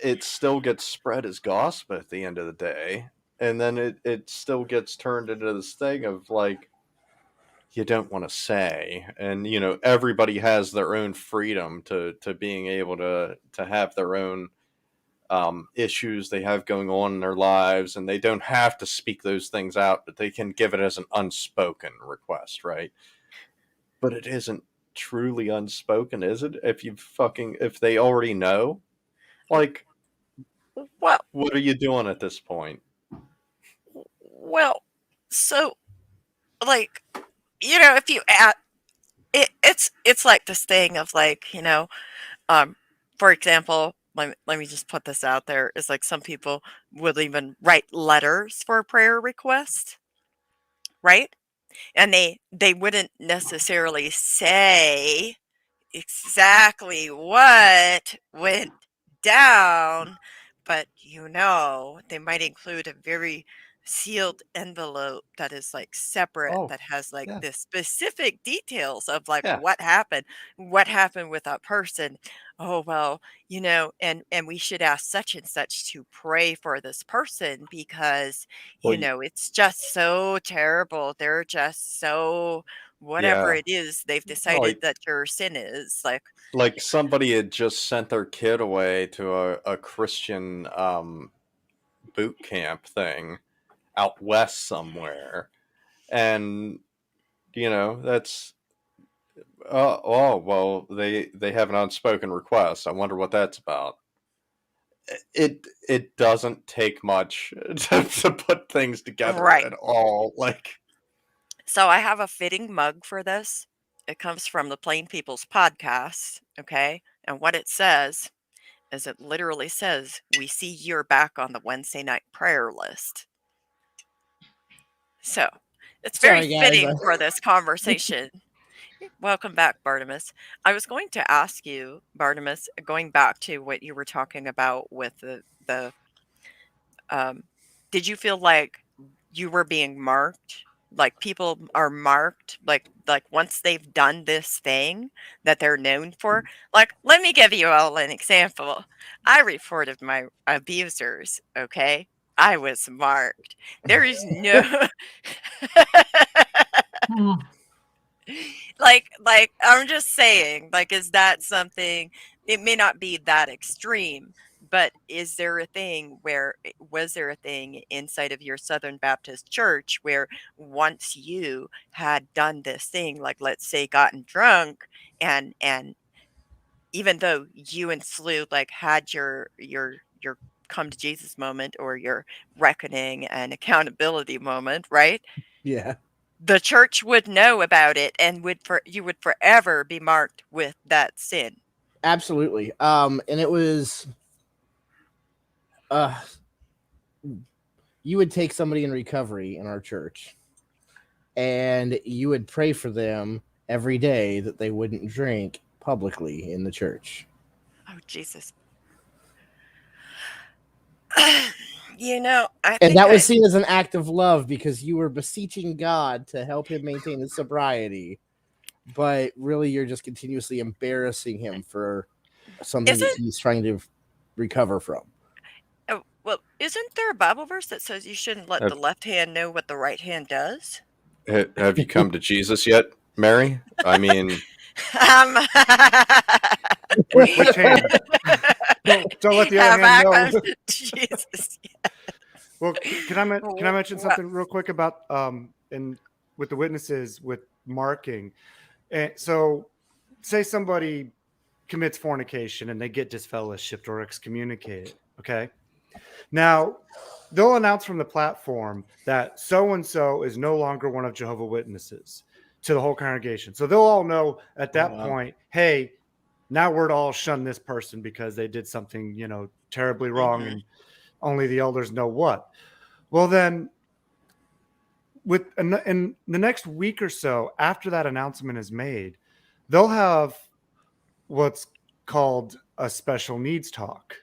it still gets spread as gossip at the end of the day, and then it still gets turned into this thing of like, you don't want to say, and everybody has their own freedom to being able to have their own issues they have going on in their lives, and they don't have to speak those things out, but they can give it as an unspoken request, right? But it isn't truly unspoken, is it? If they already know, like, well, what are you doing at this point? well, so, like, if you add it's like this thing of like, um, for example, let me just put this out there, is like some people will even write letters for a prayer request, right? And they wouldn't necessarily say exactly what went down, but they might include a very sealed envelope that is like separate, Oh, that has like yeah, the specific details of like yeah. what happened with that person. Oh well, and we should ask such and such to pray for this person because Well, it's just so terrible. They're just so whatever yeah. it is they've decided Like that your sin is like. like somebody had just sent their kid away to a Christian boot camp thing out west somewhere, and that's oh well, they have an unspoken request. I wonder what that's about. It doesn't take much to put things together Right. at all. Like, So I have a fitting mug for this. It comes from the Plain People's Podcast, okay? And what it says is it literally says, "We see you're back on the Wednesday night prayer list." So it's very Sorry, guys. fitting for this conversation. Welcome back, Bartimus. I was going to ask you, Bartimus, going back to what you were talking about with the did you feel like you were being marked? Like people are marked, like once they've done this thing that they're known for. Like, let me give you all an example. I reported my abusers, okay? I was marked. There is no Hmm. like I'm just saying, like, is that something? It may not be that extreme, but is there a thing where was there a thing inside of your Southern Baptist church where once you had done this thing, like let's say gotten drunk, and even though you and Slew like had your come to Jesus moment or your reckoning and accountability moment, right? Yeah, The church would know about it and you would forever be marked with that sin. absolutely. And it was uh you would take somebody in recovery in our church and you would pray for them every day that they wouldn't drink publicly in the church. Oh, Jesus. I And think that was seen as an act of love because you were beseeching God to help him maintain his sobriety. But really, you're just continuously embarrassing him for something that isn't he's trying to recover from. oh, well, isn't there a Bible verse that says you shouldn't let the have, left hand know what the right hand does? have you come to Jesus yet, Mary? I mean, Um, Which hand? Don't let the other have hand I know. come to Jesus? Well, can I mention Well, something real quick about and with the witnesses with marking? And so, say somebody commits fornication and they get disfellowshipped or excommunicated. Okay, now they'll announce from the platform that so and so is no longer one of Jehovah's Witnesses to the whole congregation. So they'll all know at that wow. point, hey, now we're to all shun this person because they did something, terribly wrong, mhm. and only the elders know what. Well, then, in the next week or so after that announcement is made, they'll have what's called a special needs talk.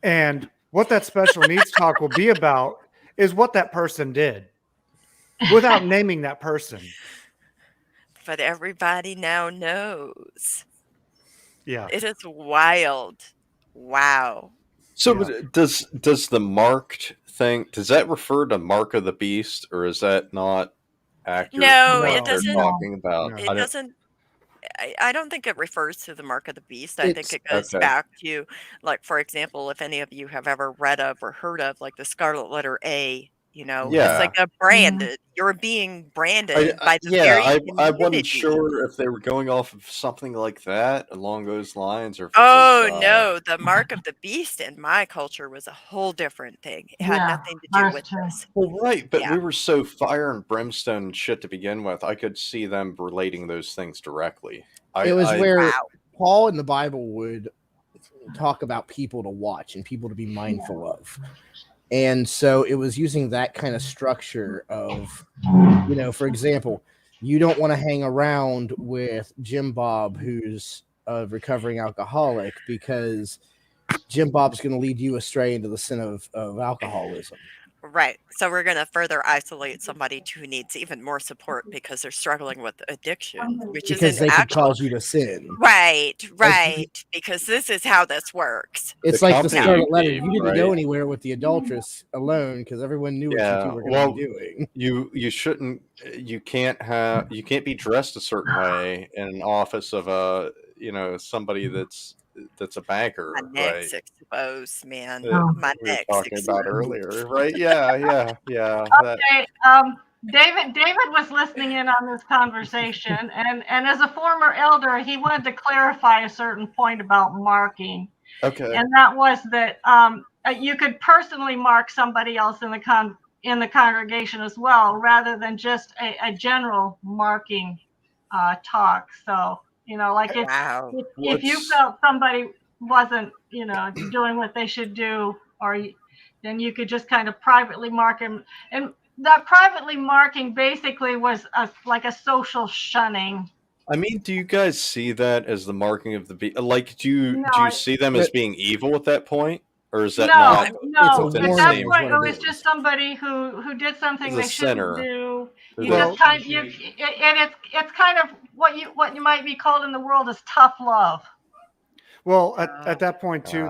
And what that special needs talk will be about is what that person did without naming that person. But everybody now knows. Yeah. It is wild. Wow. So Yeah. does the marked thing, does that refer to mark of the beast, or is that not accurate to No, what it No, they're doesn't. talking about? no. I It don't. doesn't. I don't think it refers to the mark of the beast. I think It's it goes Okay. back to, like, for example, if any of you have ever read of or heard of, like, the scarlet letter A, it's Yeah. like a Mhm. branded. You're being branded by the Yeah, very I wasn't community. sure if they were going off of something like that along those lines, or if it was Oh, no, the mark of the beast in my culture was a whole different thing. It had Yeah, nothing to do ours with too. this. well, right, but Yeah. we were so fire and brimstone and shit to begin with. I could see them relating those things directly. it was I where Wow. Paul in the Bible would talk about people to watch and people to be mindful of. And so it was using that kind of structure of, for example, you don't want to hang around with Jim Bob, who's a recovering alcoholic, because Jim Bob's going to lead you astray into the sin of alcoholism. Right. So we're going to further isolate somebody who needs even more support because they're struggling with addiction, which Because isn't they could actual. cause you to sin. Right. Because this is how this works. It's The like the company Scarlet you Letter. gave, You didn't right? go anywhere with the adulteress alone because everyone knew what you Yeah, two were going well, to be doing. you shouldn't, you can't be dressed a certain way in an office of somebody that's a banker, My right? neck's exposed, man. That My we were neck's talking about exposed. earlier, right? Yeah. That Okay, David was listening in on this conversation, and as a former elder, he wanted to clarify a certain point about marking, okay. and that was that you could personally mark somebody else in the congregation as well, rather than just a general marking talk. So like Wow. if you What's felt somebody wasn't doing what they should do, then you could just kind of privately mark them. And that privately marking basically was like a social shunning. I mean, do you guys see that as the marking of the beast? Like, do you No, see them as being evil at that point, or is that no, not It's no. a within the At that warning, same? is point, what it it was is. just somebody who did something As a they shouldn't sinner? do. Or You that- just kind you and it's kind of what you might be called in the world as tough love. Well, Wow. at that point too,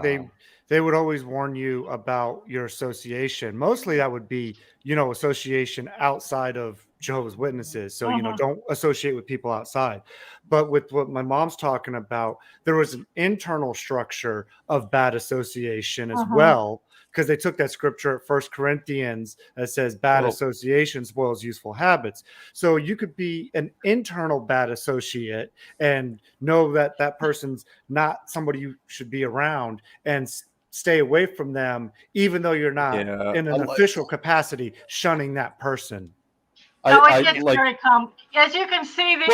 they would always warn you about your association. Mostly that would be, association outside of Jehovah's Witnesses. So, don't associate with people outside. But with what my mom's talking about, there was an internal structure of bad association as well, because they took that scripture at 1 Corinthians that says bad association spoils useful habits. So you could be an internal bad associate and know that that person's not somebody you should be around and stay away from them, even though you're not in an official capacity shunning that person. It gets very as you can see, these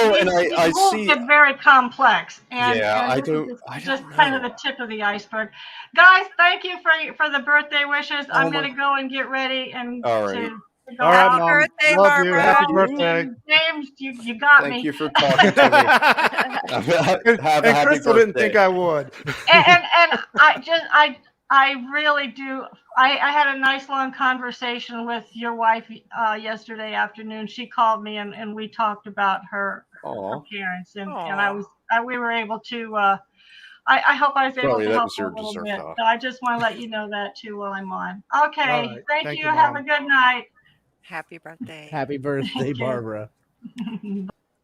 rules get very complex, and I this don't is just kind of the tip of the iceberg. Guys, thank you for the birthday wishes. I'm going to go and get ready and All right. to go All right, out. Mom. birthday, Love you. Barbara. Happy birthday. James, you got Thank me. you for talking to me. Have a And happy Crystal birthday. didn't think I would. And I really do. I had a nice long conversation with your wife yesterday afternoon. She called me and we talked about her parents, and we were able to. I hope I was able Sorry, to that help was her your a little dessert bit. off. So I just want to let you know that too while I'm on. Okay, All right. thank Thank you. you, Have Mom. a good night. Happy birthday. Happy birthday, Thank you. Barbara.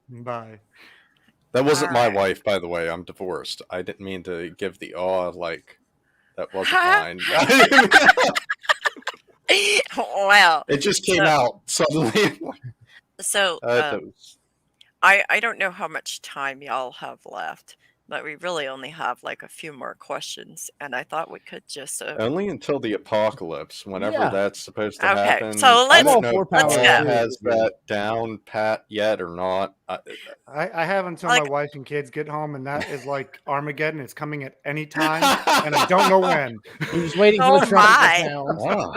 Bye. That wasn't my Alright. wife, by the way. I'm divorced. I didn't mean to give the like that wasn't Huh? mine. Well, It just came out suddenly. so That was- I don't know how much time y'all have left, but we really only have like a few more questions, and I thought we could just only until the apocalypse, whenever Yeah. that's supposed to Okay, happen. so I let's don't know if let's Paul go. has that down pat yet or not. I have until Like- my wife and kids get home, and that is like Armageddon. It's coming at any time, and I don't know when. I'm just waiting for Oh the trumpet my. to sound. Wow.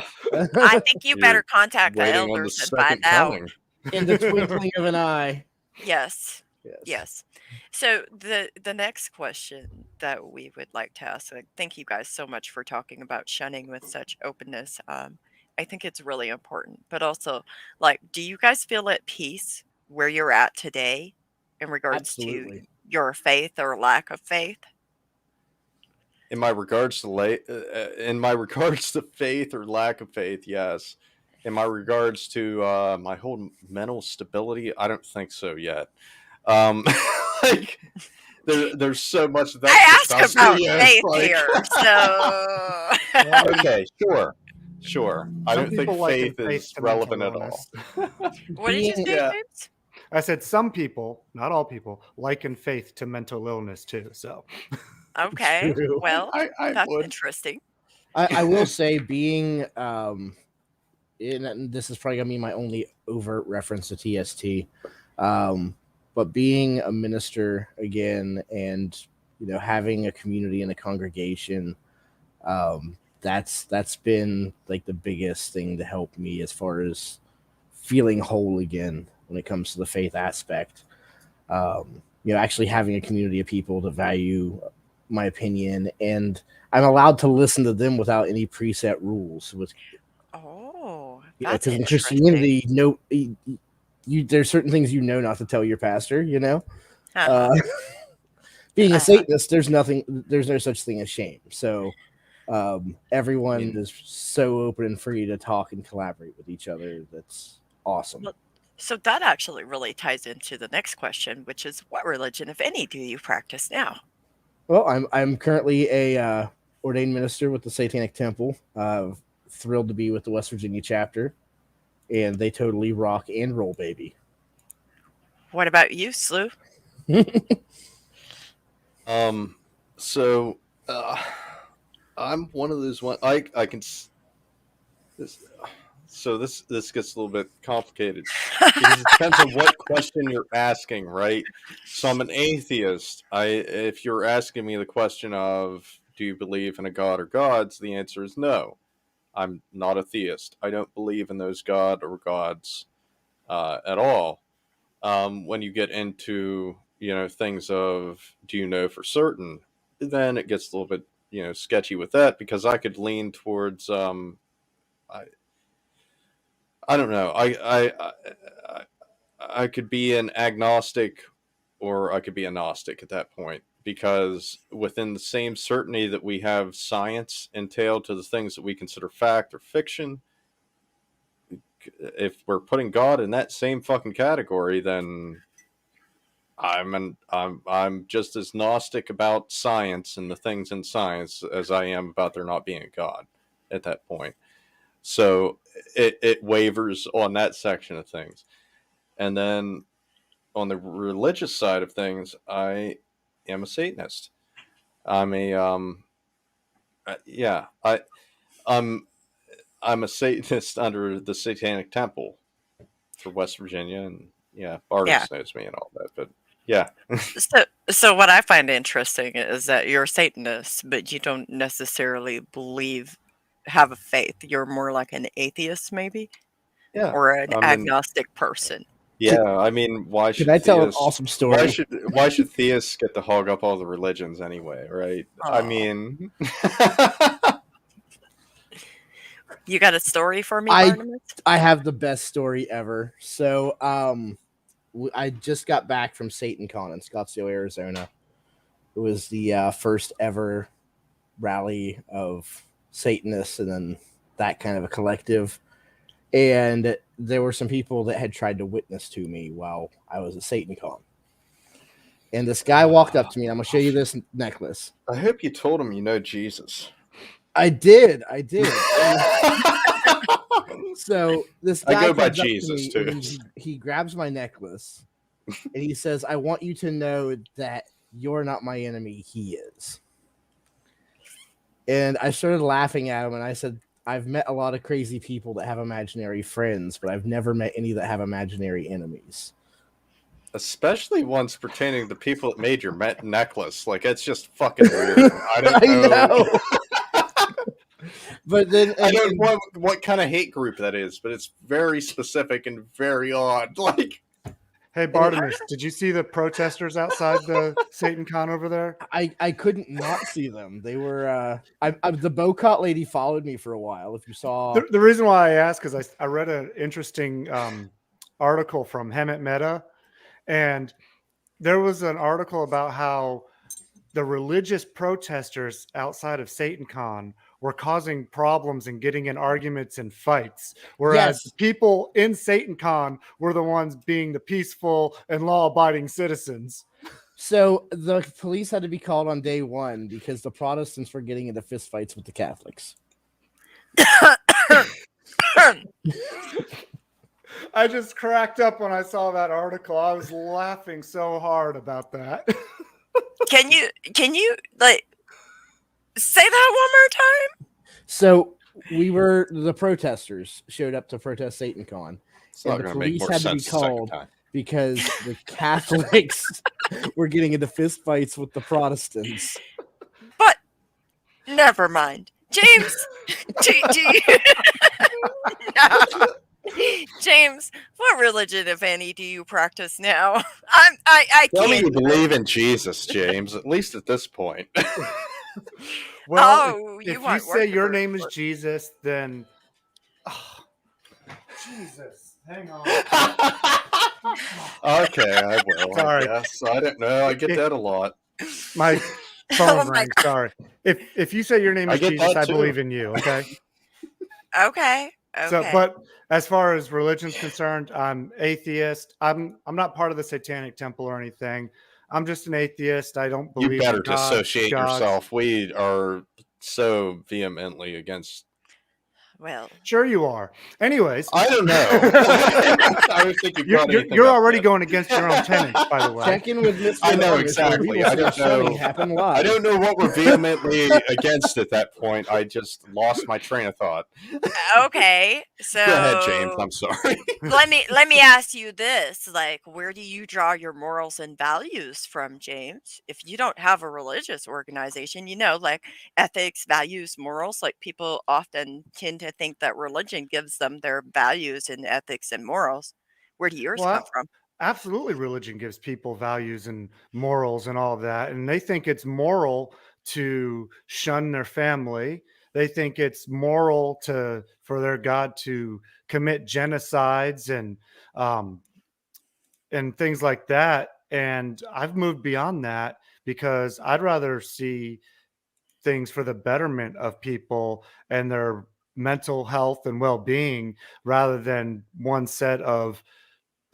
I think you You're better contact the Waiting on the elders and find second out. coming. In the twinkling of an eye. Yes. Yes. So the next question that we would like to ask, and thank you guys so much for talking about shunning with such openness. I think it's really important, but also, like, do you guys feel at peace where you're at today in regards to Absolutely. your faith or lack of faith? In my regards to faith or lack of faith, yes. In my regards to my whole mental stability, I don't think so yet. Like there's so much that I asked stuff about is, faith like- here, so Okay, sure. I Some don't think people liken faith faith is to mental relevant at all. illness. what did you say, Yeah. James? I said some people, not all people, liken faith to mental illness too. So Okay, True. well, I that's would. interesting. I will say being and this is probably gonna be my only overt reference to TST. But being a minister again and having a community and a congregation, that's been like the biggest thing to help me as far as feeling whole again when it comes to the faith aspect. Actually having a community of people to value my opinion, and I'm allowed to listen to them without any preset rules. Oh, You know, that's because in interesting. Christianity, there's certain things not to tell your pastor. Uh-huh. Being a Uh-huh. Satanist, there's no such thing as shame. So everyone is so open and free to talk and collaborate with each other. That's awesome. Well, so that actually really ties into the next question, which is what religion, if any, do you practice now? Well, I'm currently a ordained minister with the Satanic Temple. Thrilled to be with the West Virginia chapter, and they totally rock and roll, baby. What about you, Slew? So I'm one of those one. I can. This gets a little bit complicated because it depends on what question you're asking, right? So I'm an atheist. If you're asking me the question of do you believe in a god or gods, the answer is no. I'm not a theist. I don't believe in those god or gods at all. When you get into things of do you know for certain, then it gets a little bit sketchy with that because I could lean towards I don't know. I could be an agnostic or I could be a Gnostic at that point because within the same certainty that we have science entailed to the things that we consider fact or fiction, if we're putting God in that same fucking category, then I'm just as Gnostic about science and the things in science as I am about there not being a God at that point. So it wavers on that section of things. And then on the religious side of things, I am a Satanist. I'm a yeah, I'm I'm a Satanist under the Satanic Temple for West Virginia, and yeah, Yeah. Bartis knows me and all that, but yeah. So what I find interesting is that you're a Satanist, but you don't necessarily have a faith. You're more like an atheist, maybe, Yeah, or an I mean, agnostic person. yeah, I mean, Can I tell an awesome story? why should theists get to hog up all the religions anyway, right? I Oh, mean, you got a story for me, I Barnabas? I have the best story ever. So I just got back from SatanCon in Scottsdale, Arizona. It was the first ever rally of Satanists and then that kind of a collective. And there were some people that had tried to witness to me while I was at SatanCon. And this guy walked up to me. I'm going to show you this necklace. I hope you told him you know Jesus. I did. So this guy I go by comes up to Jesus me too. and he grabs my necklace and he says, "I want you to know that you're not my enemy. He is." And I started laughing at him and I said, "I've met a lot of crazy people that have imaginary friends, but I've never met any that have imaginary enemies." Especially ones pertaining to people that made your necklace. Like, it's just fucking weird. I don't know. But then I don't know what kind of hate group that is, but it's very specific and very odd. Like, Hey, Bartimus, did you see the protesters outside the SatanCon over there? I couldn't not see them. They were the Bocot lady followed me for a while. If you saw The reason why I asked is I read an interesting article from Hemet Meta, and there was an article about how the religious protesters outside of SatanCon were causing problems and getting in arguments and fights, whereas the people in SatanCon were the ones being the peaceful and law-abiding citizens. So the police had to be called on day one because the Protestants were getting into fistfights with the Catholics. I just cracked up when I saw that article. I was laughing so hard about that. Can you like say that one more time? So the protesters showed up to protest SatanCon, and the police had to be called because the Catholics were getting into fistfights with the Protestants. But never mind, James. do you... No. James, what religion, if any, do you practice now? I Tell me can't you even. believe in Jesus, James, at least at this point. Well, Oh, you if you want say your worshipers. name is Jesus, then oh, Jesus, hang on. Okay, I will, Sorry. I guess. I don't know. I get If that a lot. my Oh phone my rang, sorry. If you say your name I is get Jesus, that I too. believe in you. Okay. God. Okay. So, Okay. but as far as religion's concerned, I'm atheist. I'm not part of the Satanic Temple or anything. I'm just an atheist. I don't You believe in better God, dissociate gods. yourself. We are so vehemently against. Well, Sure, you are. Anyways, I don't know. I don't think you brought anything you're up already yet. going against your own tenants, by the way. Check in with Mr. I know Anonymous, where we exactly. will I see a don't showing know. happen I live. don't know what we're vehemently against at that point. I just lost my train of thought. okay. Go ahead, James. So I'm sorry. let me ask you this, like, where do you draw your morals and values from, James? If you don't have a religious organization, like ethics, values, morals, like people often tend to think that religion gives them their values and ethics and morals. Where do yours come Well, from? absolutely, religion gives people values and morals and all of that, and they think it's moral to shun their family. They think it's moral to for their God to commit genocides um, and things like that. And I've moved beyond that because I'd rather see things for the betterment of people and their mental health and well-being rather than one set of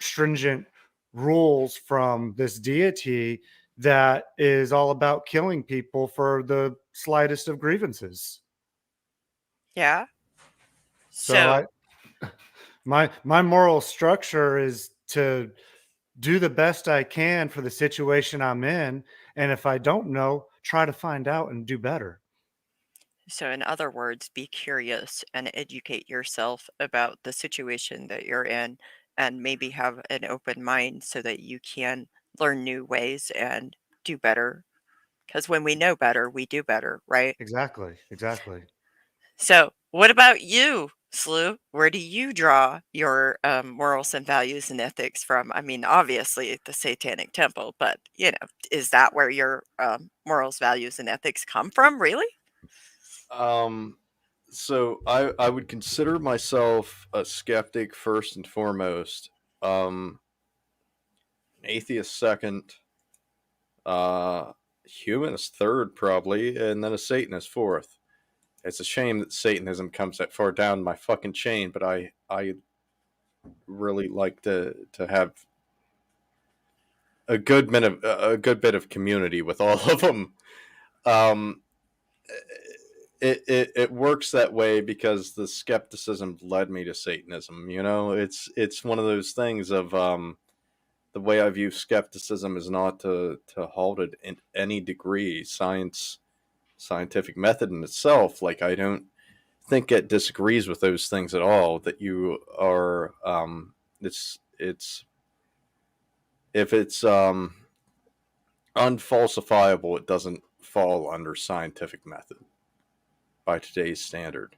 stringent rules from this deity that is all about killing people for the slightest of grievances. Yeah. So So my moral structure is to do the best I can for the situation I'm in, and if I don't know, try to find out and do better. So, in other words, be curious and educate yourself about the situation that you're in and maybe have an open mind so that you can learn new ways and do better. Because when we know better, we do better, right? Exactly, exactly. So, what about you, Slew? Where do you draw your morals and values and ethics from? I mean, obviously, the Satanic Temple, but, is that where your morals, values, and ethics come from, really? Um, so I would consider myself a skeptic first and foremost. Um, an atheist second. Uh, humanist third probably, and then a Satanist fourth. It's a shame that Satanism comes that far down my fucking chain, but I really like to have a good bit of community with all of them. Um, it works that way because the skepticism led me to Satanism. You know, it's one of those things of the way I view skepticism is not to halt it in any degree. Scientific method in itself, like I don't think it disagrees with those things at all. That you are, it's if it's unfalsifiable, it doesn't fall under scientific method by today's standard.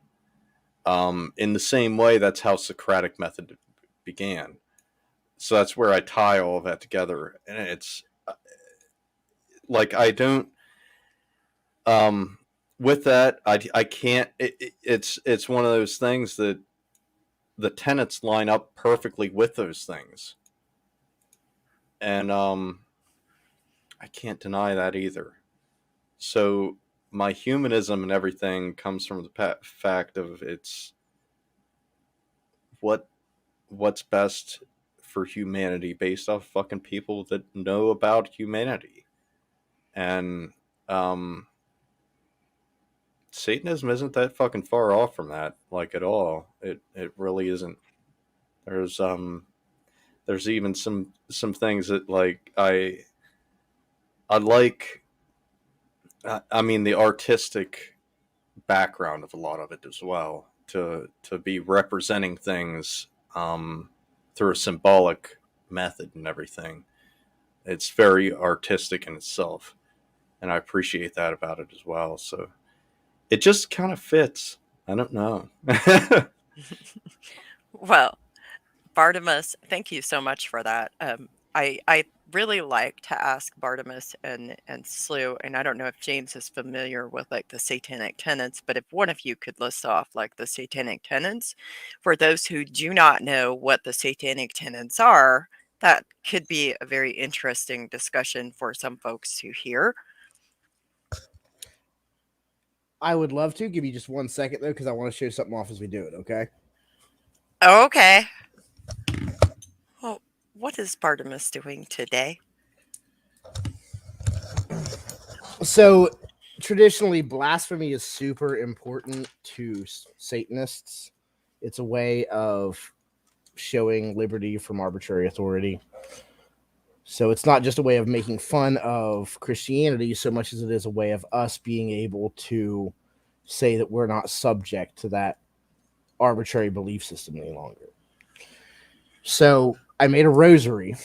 In the same way, that's how Socratic method began. So that's where I tie all of that together, and it's like I don't. With that, I can't. It's one of those things that the tenets line up perfectly with those things, and I can't deny that either. So my humanism and everything comes from the fact of it's what what's best for humanity based off fucking people that know about humanity. And um Satanism isn't that fucking far off from that, like at all. It really isn't. There's there's even some things that like I like. I mean the artistic background of a lot of it as well, to be representing things through a symbolic method and everything. It's very artistic in itself, and I appreciate that about it as well. So it just kind of fits. I don't know. Well, Bartimus, thank you so much for that. I really like to ask Bartimus and Slew, and I don't know if James is familiar with like the satanic tenets, but if one of you could list off like the satanic tenets for those who do not know what the satanic tenets are, that could be a very interesting discussion for some folks to hear. I would love to give you just 1 second though, because I want to show something off as we do it. Okay. Okay. Well, what is Bartimus doing today? So traditionally, blasphemy is super important to Satanists. It's a way of showing liberty from arbitrary authority. So it's not just a way of making fun of Christianity so much as it is a way of us being able to say that we're not subject to that arbitrary belief system any longer. So I made a rosary,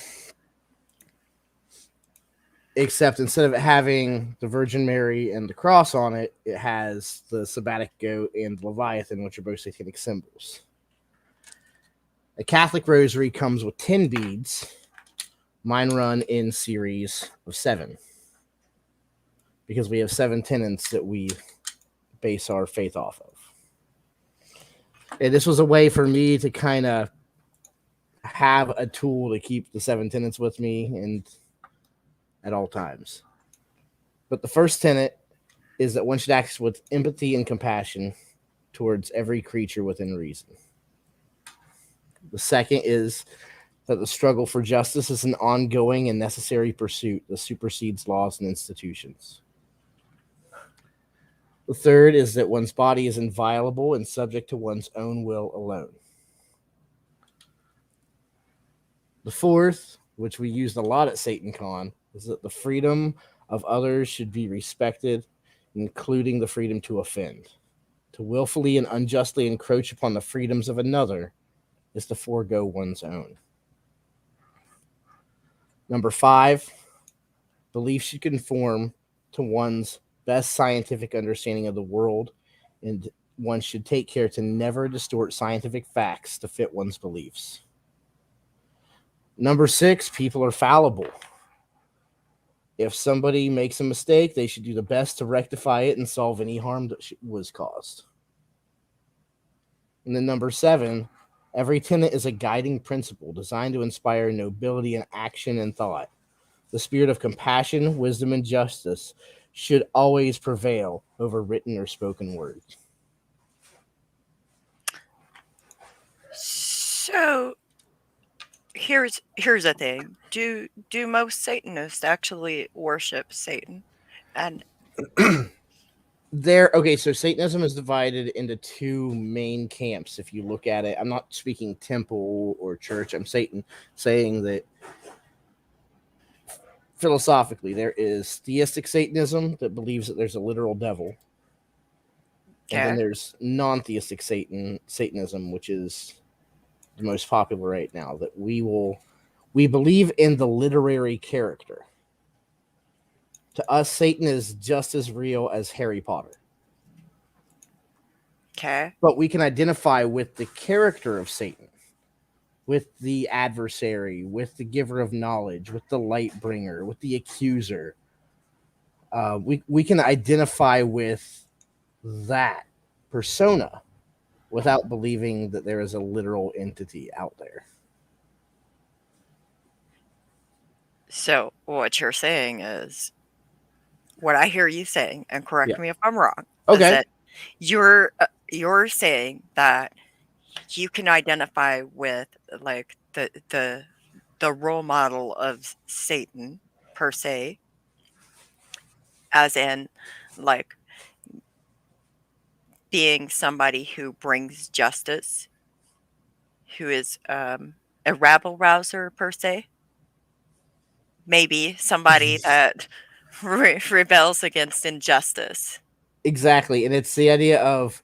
except instead of it having the Virgin Mary and the cross on it, it has the Sabbatic goat and Leviathan, which are both satanic symbols. A Catholic rosary comes with 10 beads. Mine run in series of 7 because we have 7 tenets that we base our faith off of. And this was a way for me to kind of have a tool to keep the 7 tenets with me and at all times. But the first tenet is that one should act with empathy and compassion towards every creature within reason. The second is that the struggle for justice is an ongoing and necessary pursuit that supersedes laws and institutions. The third is that one's body is inviolable and subject to one's own will alone. The fourth, which we used a lot at SatanCon, is that the freedom of others should be respected, including the freedom to offend. To willfully and unjustly encroach upon the freedoms of another is to forego one's own. Number 5, belief should conform to one's best scientific understanding of the world, and one should take care to never distort scientific facts to fit one's beliefs. Number 6, people are fallible. If somebody makes a mistake, they should do the best to rectify it and solve any harm that was caused. And then number 7, every tenet is a guiding principle designed to inspire nobility in action and thought. The spirit of compassion, wisdom, and justice should always prevail over written or spoken words. So here's a thing. Do most Satanists actually worship Satan? And So Satanism is divided into 2 main camps. If you look at it, I'm not speaking temple or church. I'm saying that philosophically, there is theistic Satanism that believes that there's a literal devil. And then there's non-theistic Satanism, which is the most popular right now, that we believe in the literary character. To us, Satan is just as real as Harry Potter. Okay. But we can identify with the character of Satan, with the adversary, with the giver of knowledge, with the light bringer, with the accuser. We can identify with that persona without believing that there is a literal entity out there. So what you're saying is, what I hear you saying, and correct me if I'm wrong, is that you're saying that you can identify with like the role model of Satan per se, as in like being somebody who brings justice, who is a rabble rouser per se, maybe somebody that rebels against injustice. Exactly. And it's the idea of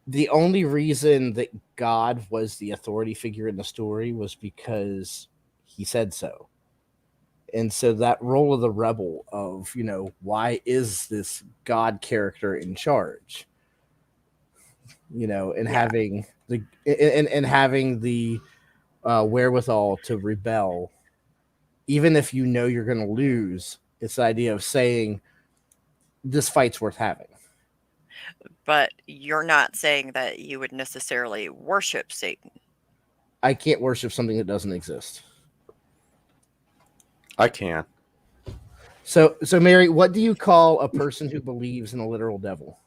the only reason that God was the authority figure in the story was because he said so. And so that role of the rebel of, why is this God character in charge? Having the wherewithal to rebel, even if you know you're going to lose. It's the idea of saying this fight's worth having. But you're not saying that you would necessarily worship Satan. I can't worship something that doesn't exist. I can. So Mary, what do you call a person who believes in a literal devil?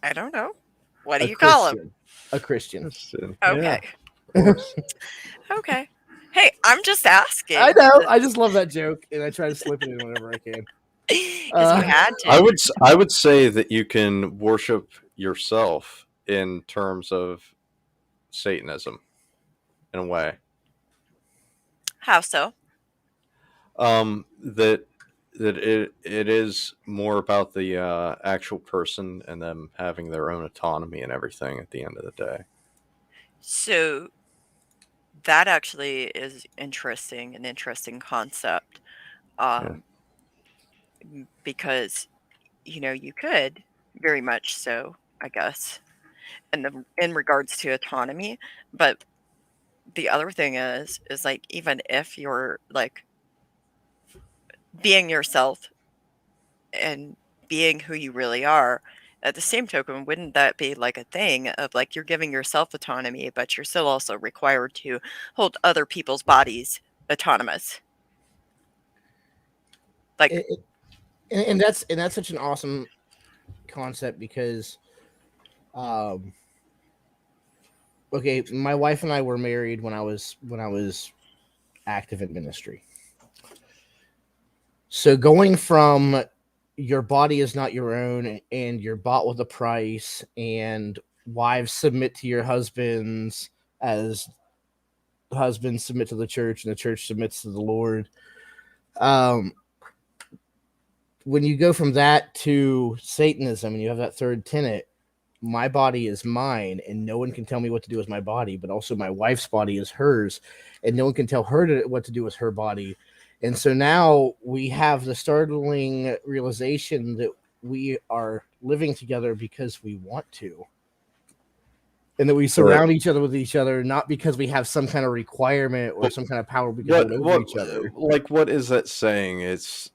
I don't know. What do A you call him? Christian. A Christian. Christian. Okay. Yeah, of course. Okay. Hey, I'm just asking. I know. I just love that joke, and I try to slip it in whenever I can. Because you had to. I would say that you can worship yourself in terms of Satanism, in a way. How so? That it is more about the actual person and them having their own autonomy and everything at the end of the day. So that actually is interesting, an interesting concept. Because, you could very much so, I guess, in regards to autonomy. But the other thing is like, even if you're like being yourself and being who you really are, at the same token, wouldn't that be like a thing of like you're giving yourself autonomy, but you're still also required to hold other people's bodies autonomous? Like, And that's such an awesome concept because, okay, my wife and I were married when I was active in ministry. So going from your body is not your own and you're bought with a price, and wives submit to your husbands as husbands submit to the church and the church submits to the Lord. When you go from that to Satanism and you have that third tenet, my body is mine and no one can tell me what to do with my body, but also my wife's body is hers and no one can tell her what to do with her body. And so now we have the startling realization that we are living together because we want to. And that we surround each other with each other, not because we have some kind of requirement or some kind of power we can hold over each other. Like, what is that saying? It's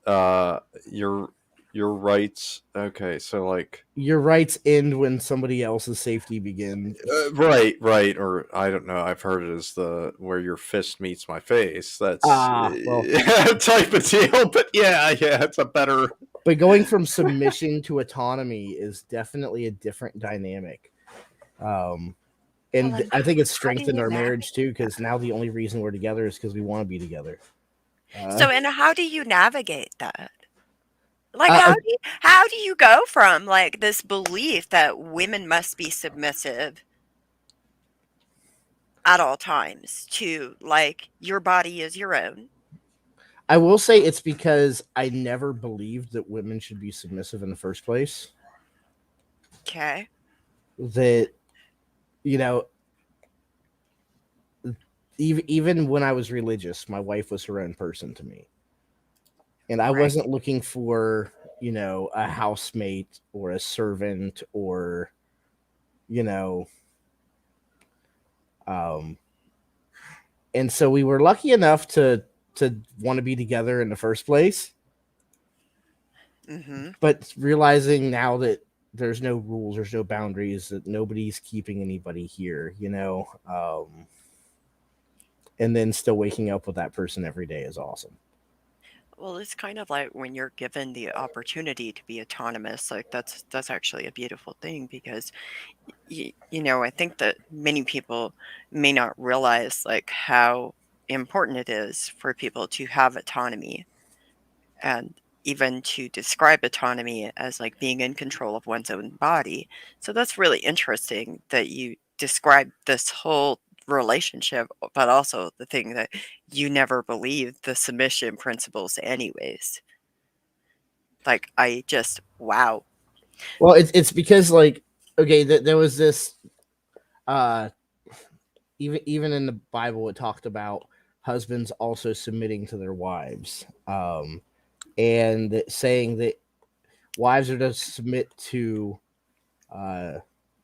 your rights. Okay, so like your rights end when somebody else's safety begins. Right. Or I don't know. I've heard it as the where your fist meets my face. That's type of deal. But yeah, it's a better. But going from submission to autonomy is definitely a different dynamic. And I think it's strengthened our marriage too, because now the only reason we're together is because we want to be together. and how do you navigate that? Like, how do you go from like this belief that women must be submissive at all times to like your body is your own? I will say it's because I never believed that women should be submissive in the first place. Okay. That, even when I was religious, my wife was her own person to me. And I wasn't looking for, a housemate or a servant or, and so we were lucky enough to want to be together in the first place. Mm-hmm. But realizing now that there's no rules, there's no boundaries, that nobody's keeping anybody here, and then still waking up with that person every day is awesome. Well, it's kind of like when you're given the opportunity to be autonomous, like that's actually a beautiful thing because, I think that many people may not realize like how important it is for people to have autonomy, and even to describe autonomy as like being in control of one's own body. So that's really interesting that you describe this whole relationship, but also the thing that you never believed the submission principles anyways. Like, I just, wow. Well, it's because like, okay, there was this, even in the Bible, it talked about husbands also submitting to their wives, and saying that wives are to submit to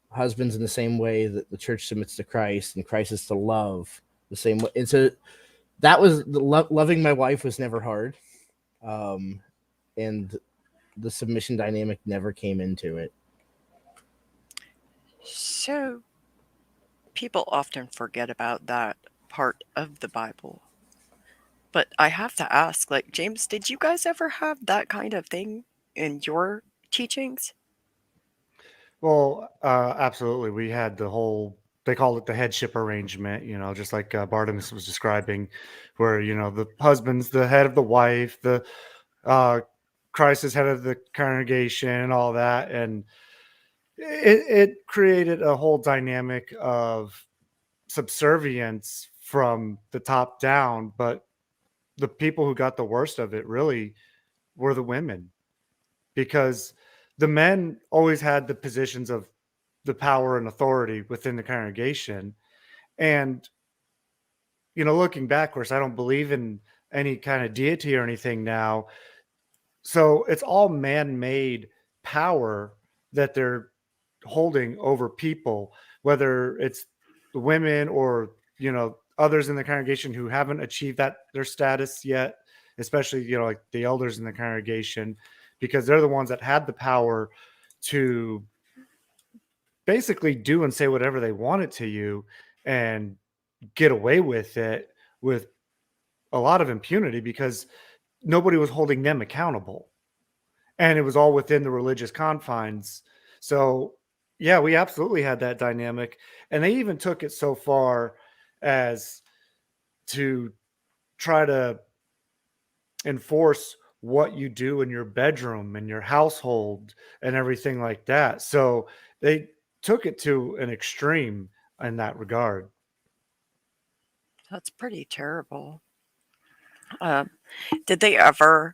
husbands in the same way that the church submits to Christ, and Christ is to love the same way. And so that was loving my wife was never hard, and the submission dynamic never came into it. So people often forget about that part of the Bible. But I have to ask, like, James, did you guys ever have that kind of thing in your teachings? Well, absolutely. We had the whole, they called it the headship arrangement, just like Bartimaeus was describing, where, the husband's the head of the wife, the Christ is head of the congregation, and all that. And it created a whole dynamic of subservience from the top down. But the people who got the worst of it really were the women, because the men always had the positions of the power and authority within the congregation. And, looking backwards, I don't believe in any kind of deity or anything now. So it's all man-made power that they're holding over people, whether it's the women or, others in the congregation who haven't achieved their status yet, especially, like the elders in the congregation, because they're the ones that had the power to basically do and say whatever they wanted to you and get away with it with a lot of impunity, because nobody was holding them accountable, and it was all within the religious confines. So yeah, we absolutely had that dynamic. And they even took it so far as to try to enforce what you do in your bedroom and your household and everything like that. So they took it to an extreme in that regard. That's pretty terrible. Did they ever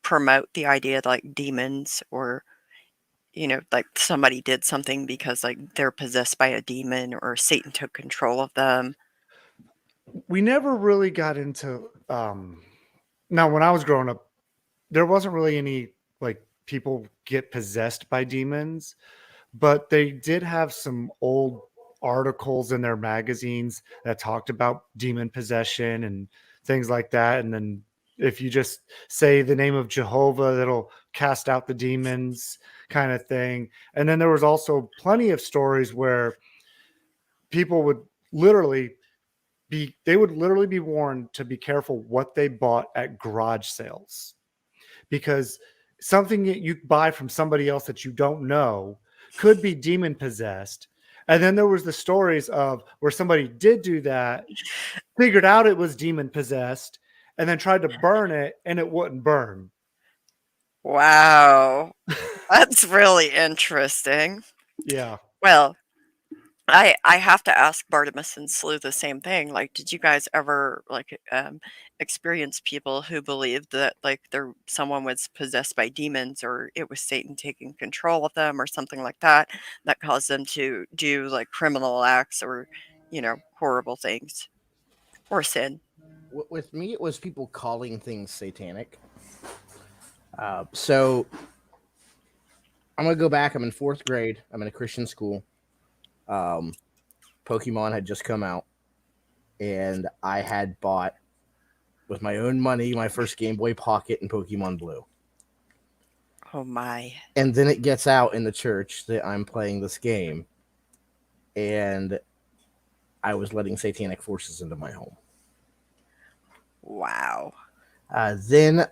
promote the idea like demons, or like somebody did something because like they're possessed by a demon or Satan took control of them? We never really got into now, when I was growing up, there wasn't really any like people get possessed by demons, but they did have some old articles in their magazines that talked about demon possession and things like that. And then if you just say the name of Jehovah, that'll cast out the demons, kind of thing. And then there was also plenty of stories where people would literally be warned to be careful what they bought at garage sales, because something that you buy from somebody else that you don't know could be demon possessed. And then there was the stories of where somebody did do that, figured out it was demon possessed, and then tried to burn it and it wouldn't burn. Wow. That's really interesting. Yeah. Well, I have to ask Bartimaeus and Slew the same thing. Like, did you guys ever like experience people who believed that like someone was possessed by demons, or it was Satan taking control of them, or something like that, that caused them to do like criminal acts or horrible things or sin? With me, it was people calling things satanic. So I'm gonna go back. I'm in 4th grade. I'm in a Christian school. Pokemon had just come out, and I had bought with my own money my first Game Boy Pocket and Pokemon Blue. Oh my. And then it gets out in the church that I'm playing this game, and I was letting satanic forces into my home. Wow. Then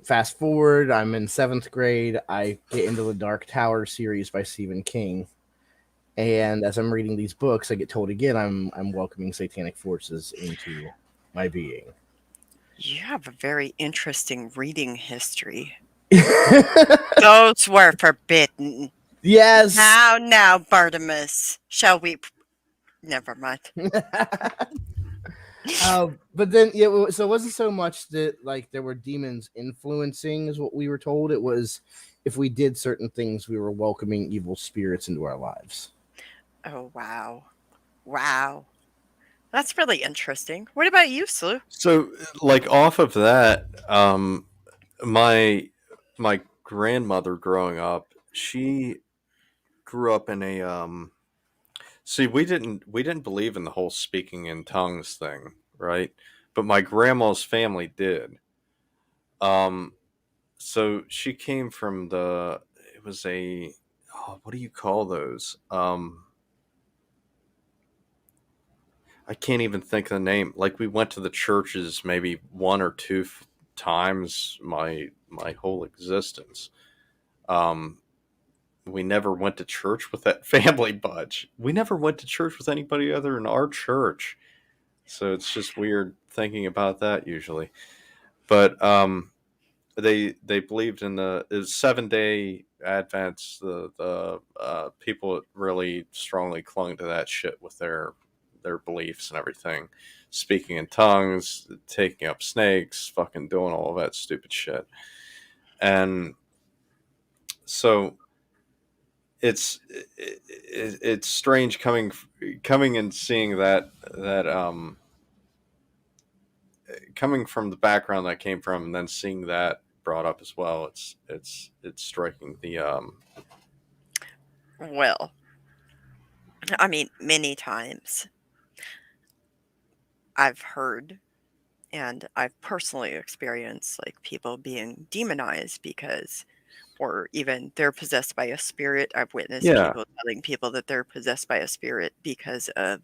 fast forward, I'm in 7th grade. I get into the Dark Tower series by Stephen King. And as I'm reading these books, I get told again I'm welcoming satanic forces into my being. You have a very interesting reading history. Those were forbidden. Yes. Now, Bartimaeus, shall we? Never mind. But then, yeah. So it wasn't so much that like there were demons influencing, is what we were told. It was if we did certain things, we were welcoming evil spirits into our lives. Oh wow, that's really interesting. What about you, Slew? So, like off of that, my grandmother growing up, she grew up in a see, we didn't believe in the whole speaking in tongues thing, right? But my grandma's family did. Um so she came from the it was a oh, what do you call those? I can't even think of the name. Like we went to the churches maybe one or two times my whole existence. Um we never went to church with that family bunch. We never went to church with anybody other than our church. So it's just weird thinking about that usually. But they believed in the 7 day Advents. The people really strongly clung to that shit with their beliefs and everything, speaking in tongues, taking up snakes, fucking doing all of that stupid shit. And so it's strange coming and seeing that coming from the background that I came from, and then seeing that brought up as well. It's striking. Well, I mean, many times I've heard and I've personally experienced like people being demonized because, or even they're possessed by a spirit. I've witnessed Yeah. people telling people that they're possessed by a spirit because of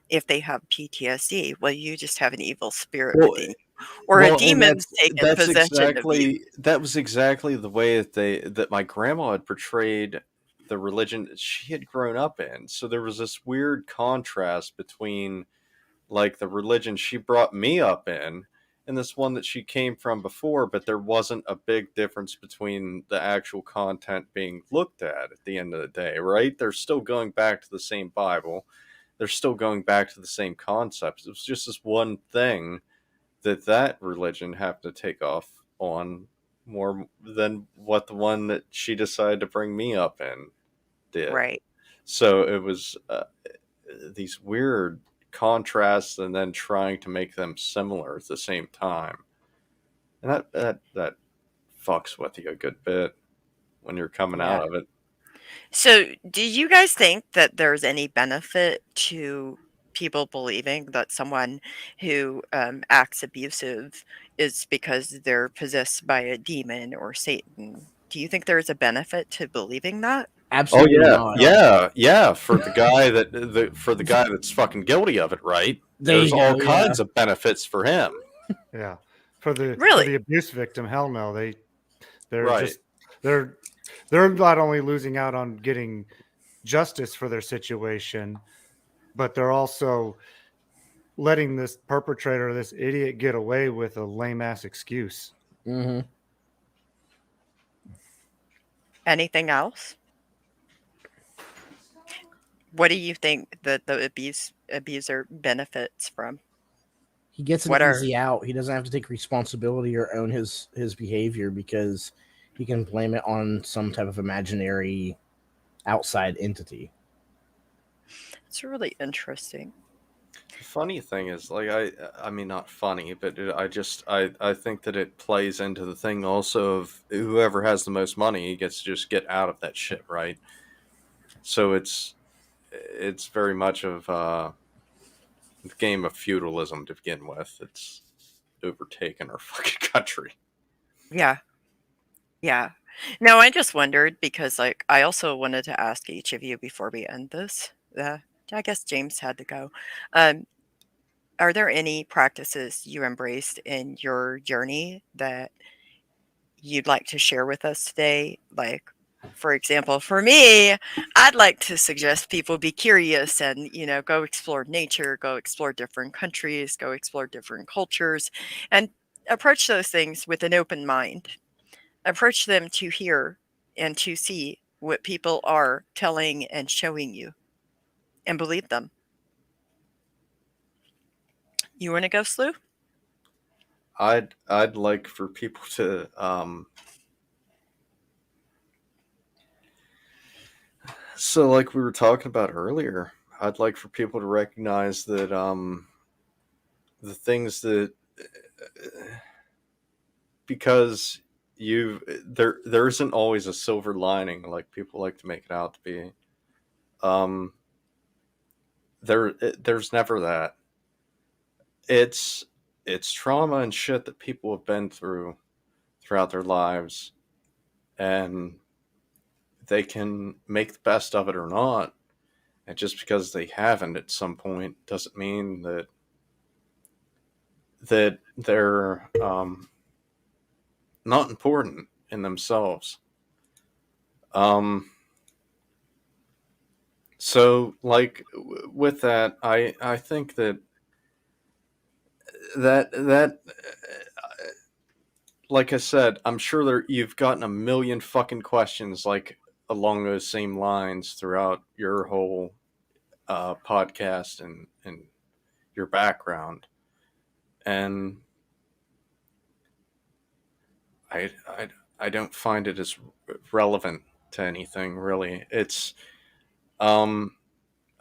if they have PTSD. Well, you just have an evil spirit Well, within you, or a and demon's taken possession of you. that was exactly the way that my grandma had portrayed the religion that she had grown up in. So there was this weird contrast between like the religion she brought me up in and this one that she came from before, but there wasn't a big difference between the actual content being looked at the end of the day, right? They're still going back to the same Bible. They're still going back to the same concepts. It was just this one thing that religion have to take off on more than what the one that she decided to bring me up in did. Right. So it was these weird contrasts and then trying to make them similar at the same time. And that fucks with you a good bit when you're coming Yeah. out of it. So, do you guys think that there's any benefit to people believing that someone who acts abusive is because they're possessed by a demon or Satan? Do you think there's a benefit to believing that? Oh Absolutely yeah, not. yeah. For the guy for the guy that's fucking guilty of it, right? There There's you all go. Yeah. kinds of benefits for him, Yeah. For the Really? abuse victim, hell no. They're right? just they're they're not only losing out on getting justice for their situation, but they're also letting this perpetrator, this idiot, get away with a lame ass excuse. Mm-hmm. Anything else? What do you think that the abuser benefits from? He gets an What are easy out. He doesn't have to take responsibility or own his behavior because he can blame it on some type of imaginary outside entity. it's really interesting. The funny thing is, like, I mean, not funny, but I think that it plays into the thing also of whoever has the most money gets to just get out of that shit, right? So it's very much of the game of feudalism to begin with. It's overtaken our fucking country. Yeah. Yeah. No, I just wondered because, like, I also wanted to ask each of you before we end this. I guess James had to go. Um, are there any practices you embraced in your journey that you'd like to share with us today? Like, for example, for me, I'd like to suggest people be curious and, go explore nature, go explore different countries, go explore different cultures, and approach those things with an open mind. Approach them to hear and to see what people are telling and showing you and believe them. You want to go, Slew? I'd like for people to so like we were talking about earlier, I'd like for people to recognize that the things that because there isn't always a silver lining like people like to make it out to be. um, there's never that. It's it's trauma and shit that people have been through throughout their lives, and they can make the best of it or not. And just because they haven't at some point doesn't mean that they're not important in themselves. Um, so, like with that, I think that like I said, I'm sure you've gotten a million fucking questions like along those same lines throughout your whole podcast and your background, and I I don't find it as relevant to anything really. It's um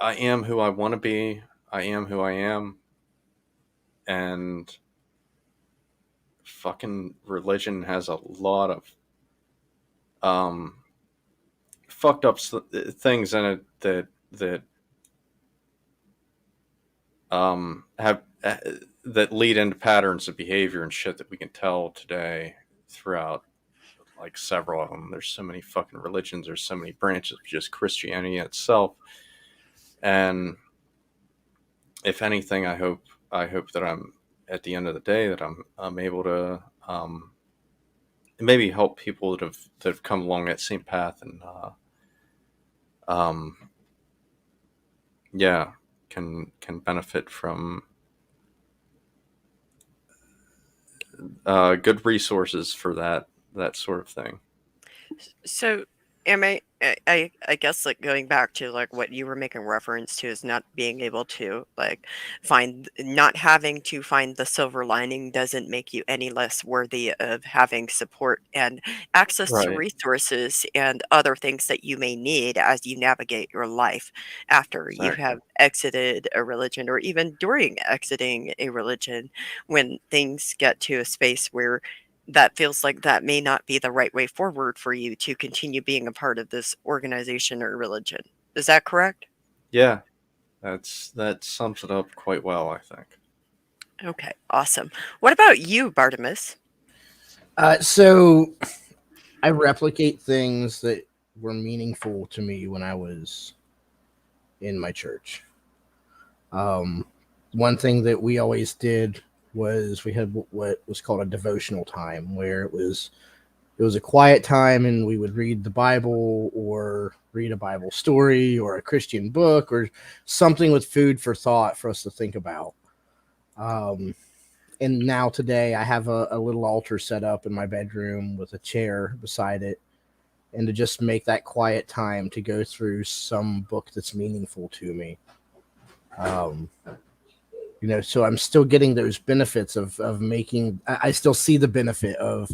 I am who I want to be. I am who I am, and fucking religion has a lot of um fucked up things in it that have that lead into patterns of behavior and shit that we can tell today throughout like several of them. There's so many fucking religions. There's so many branches of just Christianity itself. And if anything, I hope that I'm at the end of the day that I'm able to maybe help people that have come along that same path and um, yeah, can benefit from good resources for that sort of thing. So, am I guess like going back to like what you were making reference to is not being able to like not having to find the silver lining doesn't make you any less worthy of having support and access to Right. resources and other things that you may need as you navigate your life after you Exactly. have exited a religion or even during exiting a religion when things get to a space where that feels like that may not be the right way forward for you to continue being a part of this organization or religion. Is that correct? Yeah, that sums it up quite well, I think. Okay, awesome. What about you, Bartimus? So I replicate things that were meaningful to me when I was in my church. Um, One thing that we always did was we had what was called a devotional time, where it was a quiet time, and we would read the Bible or read a Bible story or a Christian book or something with food for thought for us to think about. Um, and now today, I have a little altar set up in my bedroom with a chair beside it, and to just make that quiet time to go through some book that's meaningful to me. Um, so I'm still getting those benefits of making. I still see the benefit of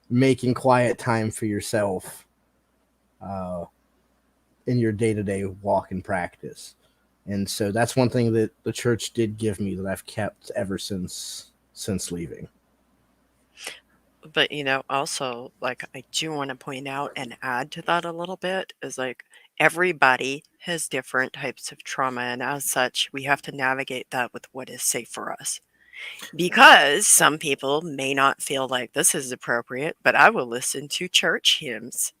making quiet time for yourself uh, in your day-to-day walk and practice. And so that's one thing that the church did give me that I've kept ever since leaving. But also like I do want to point out and add to that a little bit is like everybody has different types of trauma, and as such, we have to navigate that with what is safe for us. Because some people may not feel like this is appropriate, but I will listen to church hymns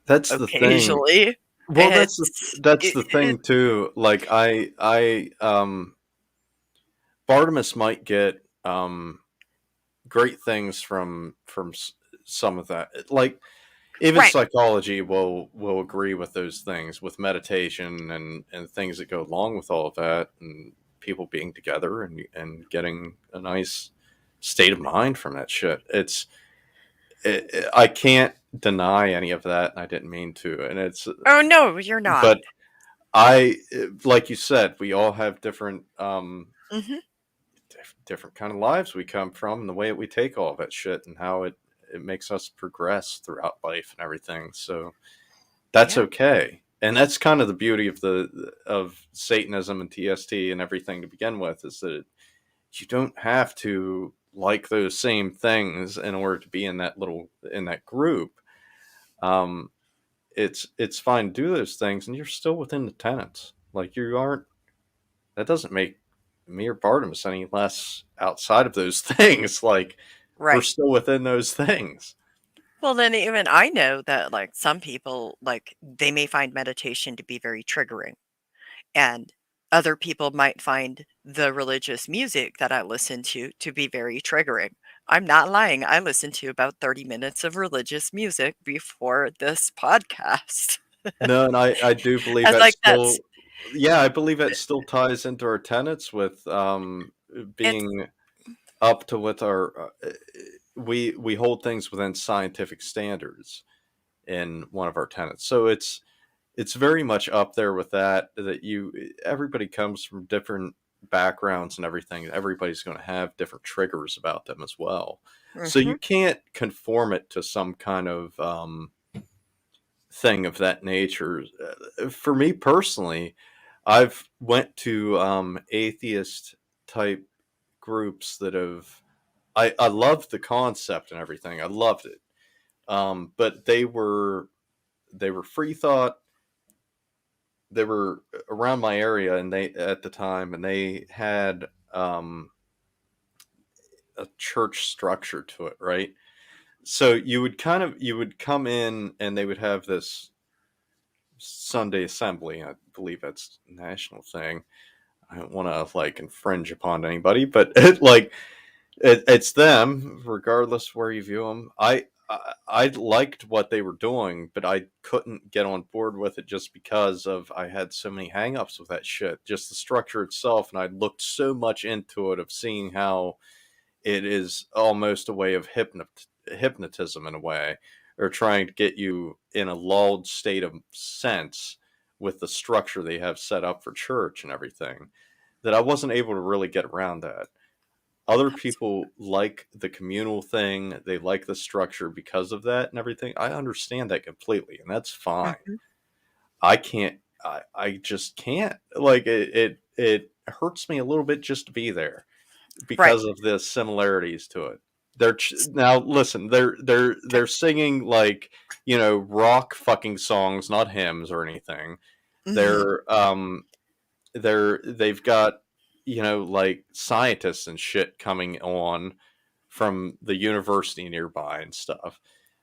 That's the thing. occasionally. Well, It's that's it, the it, thing too. Like I Bartimus might get great things from some of that. Like even right. psychology will agree with those things, with meditation and things that go along with all of that, and people being together and getting a nice state of mind from that shit. I can't deny any of that, and I didn't mean to. And Oh no, you're not. but I, like you said, we all have Hmm. different kind of lives we come from, and the way that we take all of that shit, and how it makes us progress throughout life and everything. So that's Yeah. okay, and that's kind of the beauty of Satanism and TST and everything to begin with, is that you don't have to like those same things in order to be in that group. Um, it's fine to do those things, and you're still within the tenets. Like, you aren't. That doesn't make me or Bartimus any less outside of those things. Like, we're Right. still within those things. Well, then even I know that, like, some people, like, they may find meditation to be very triggering, and other people might find the religious music that I listen to be very triggering. I'm not lying. I listened to about 30 minutes of religious music before this podcast. No, and I do believe I was that like, that's still. Yeah, I believe that still ties into our tenets with it's being up to with our. We hold things within scientific standards in one of our tenets, so it's very much up there with that. That everybody comes from different backgrounds and everything. Everybody's going to have different triggers about them as well, so mhm, you can't conform it to some kind of thing of that nature. For me personally, I've went to atheist type groups that have. I loved the concept and everything. I loved it, but they were free thought. They were around my area, and they at the time, and they had a church structure to it, right? So you would come in, and they would have this Sunday assembly. I believe that's a national thing. I don't want to like infringe upon anybody, but it's them, regardless where you view them. I liked what they were doing, but I couldn't get on board with it just because of I had so many hangups with that shit. Just the structure itself, and I looked so much into it of seeing how it is almost a way of hypnotism in a way, or trying to get you in a lulled state of sense with the structure they have set up for church and everything. That I wasn't able to really get around that. Other that's people like the communal thing, they like the structure because of that and everything. I understand that completely, and that's fine. mhm, I can't. I just can't. Like, it hurts me a little bit just to be there right, because of the similarities to it. Now listen, they're singing like, rock fucking songs, not hymns or anything. mhm, They're they've got, like scientists and shit coming on from the university nearby and stuff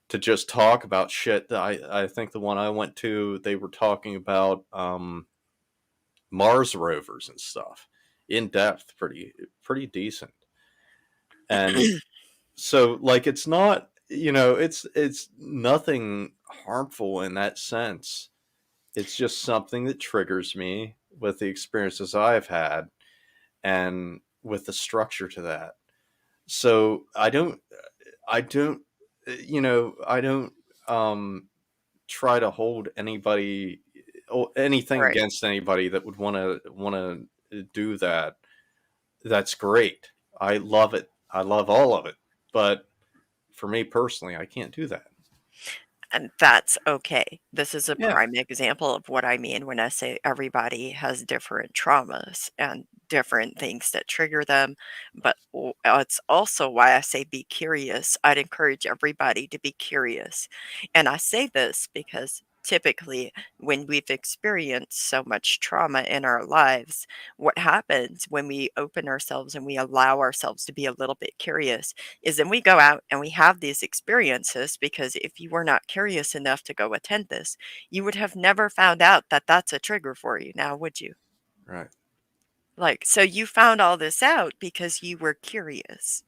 to just talk about shit. That I think the one I went to, they were talking about Mars rovers and stuff in depth, pretty decent. And so, like, it's not, it's nothing harmful in that sense. It's just something that triggers me with the experiences I've had and with the structure to that. So I don't I don't try to hold anybody or anything right. against anybody that would want to do that. That's great. I love it. I love all of it. But for me personally, I can't do that. And that's okay. This is a Yeah. prime example of what I mean when I say everybody has different traumas and different things that trigger them. But it's also why I say be curious. I'd encourage everybody to be curious. And I say this because typically, when we've experienced so much trauma in our lives, what happens when we open ourselves and we allow ourselves to be a little bit curious is then we go out and we have these experiences because if you were not curious enough to go attend this, you would have never found out that that's a trigger for you now, would you? Right. Like, so you found all this out because you were curious.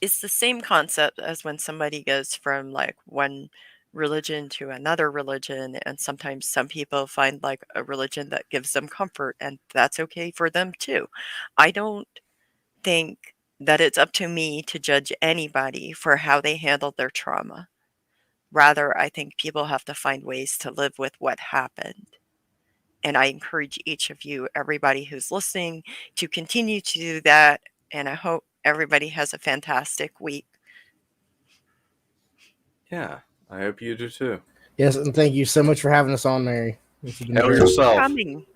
It's the same concept as when somebody goes from like one religion to another religion, and sometimes some people find like a religion that gives them comfort, and that's okay for them too. I don't think that it's up to me to judge anybody for how they handled their trauma. Rather, I think people have to find ways to live with what happened. And I encourage each of you, everybody who's listening, to continue to do that. And I hope everybody has a fantastic week. Yeah. I hope you do too. Yes, and thank you so much for having us on, Mary. This has been Hell Thank you very for yourself. coming.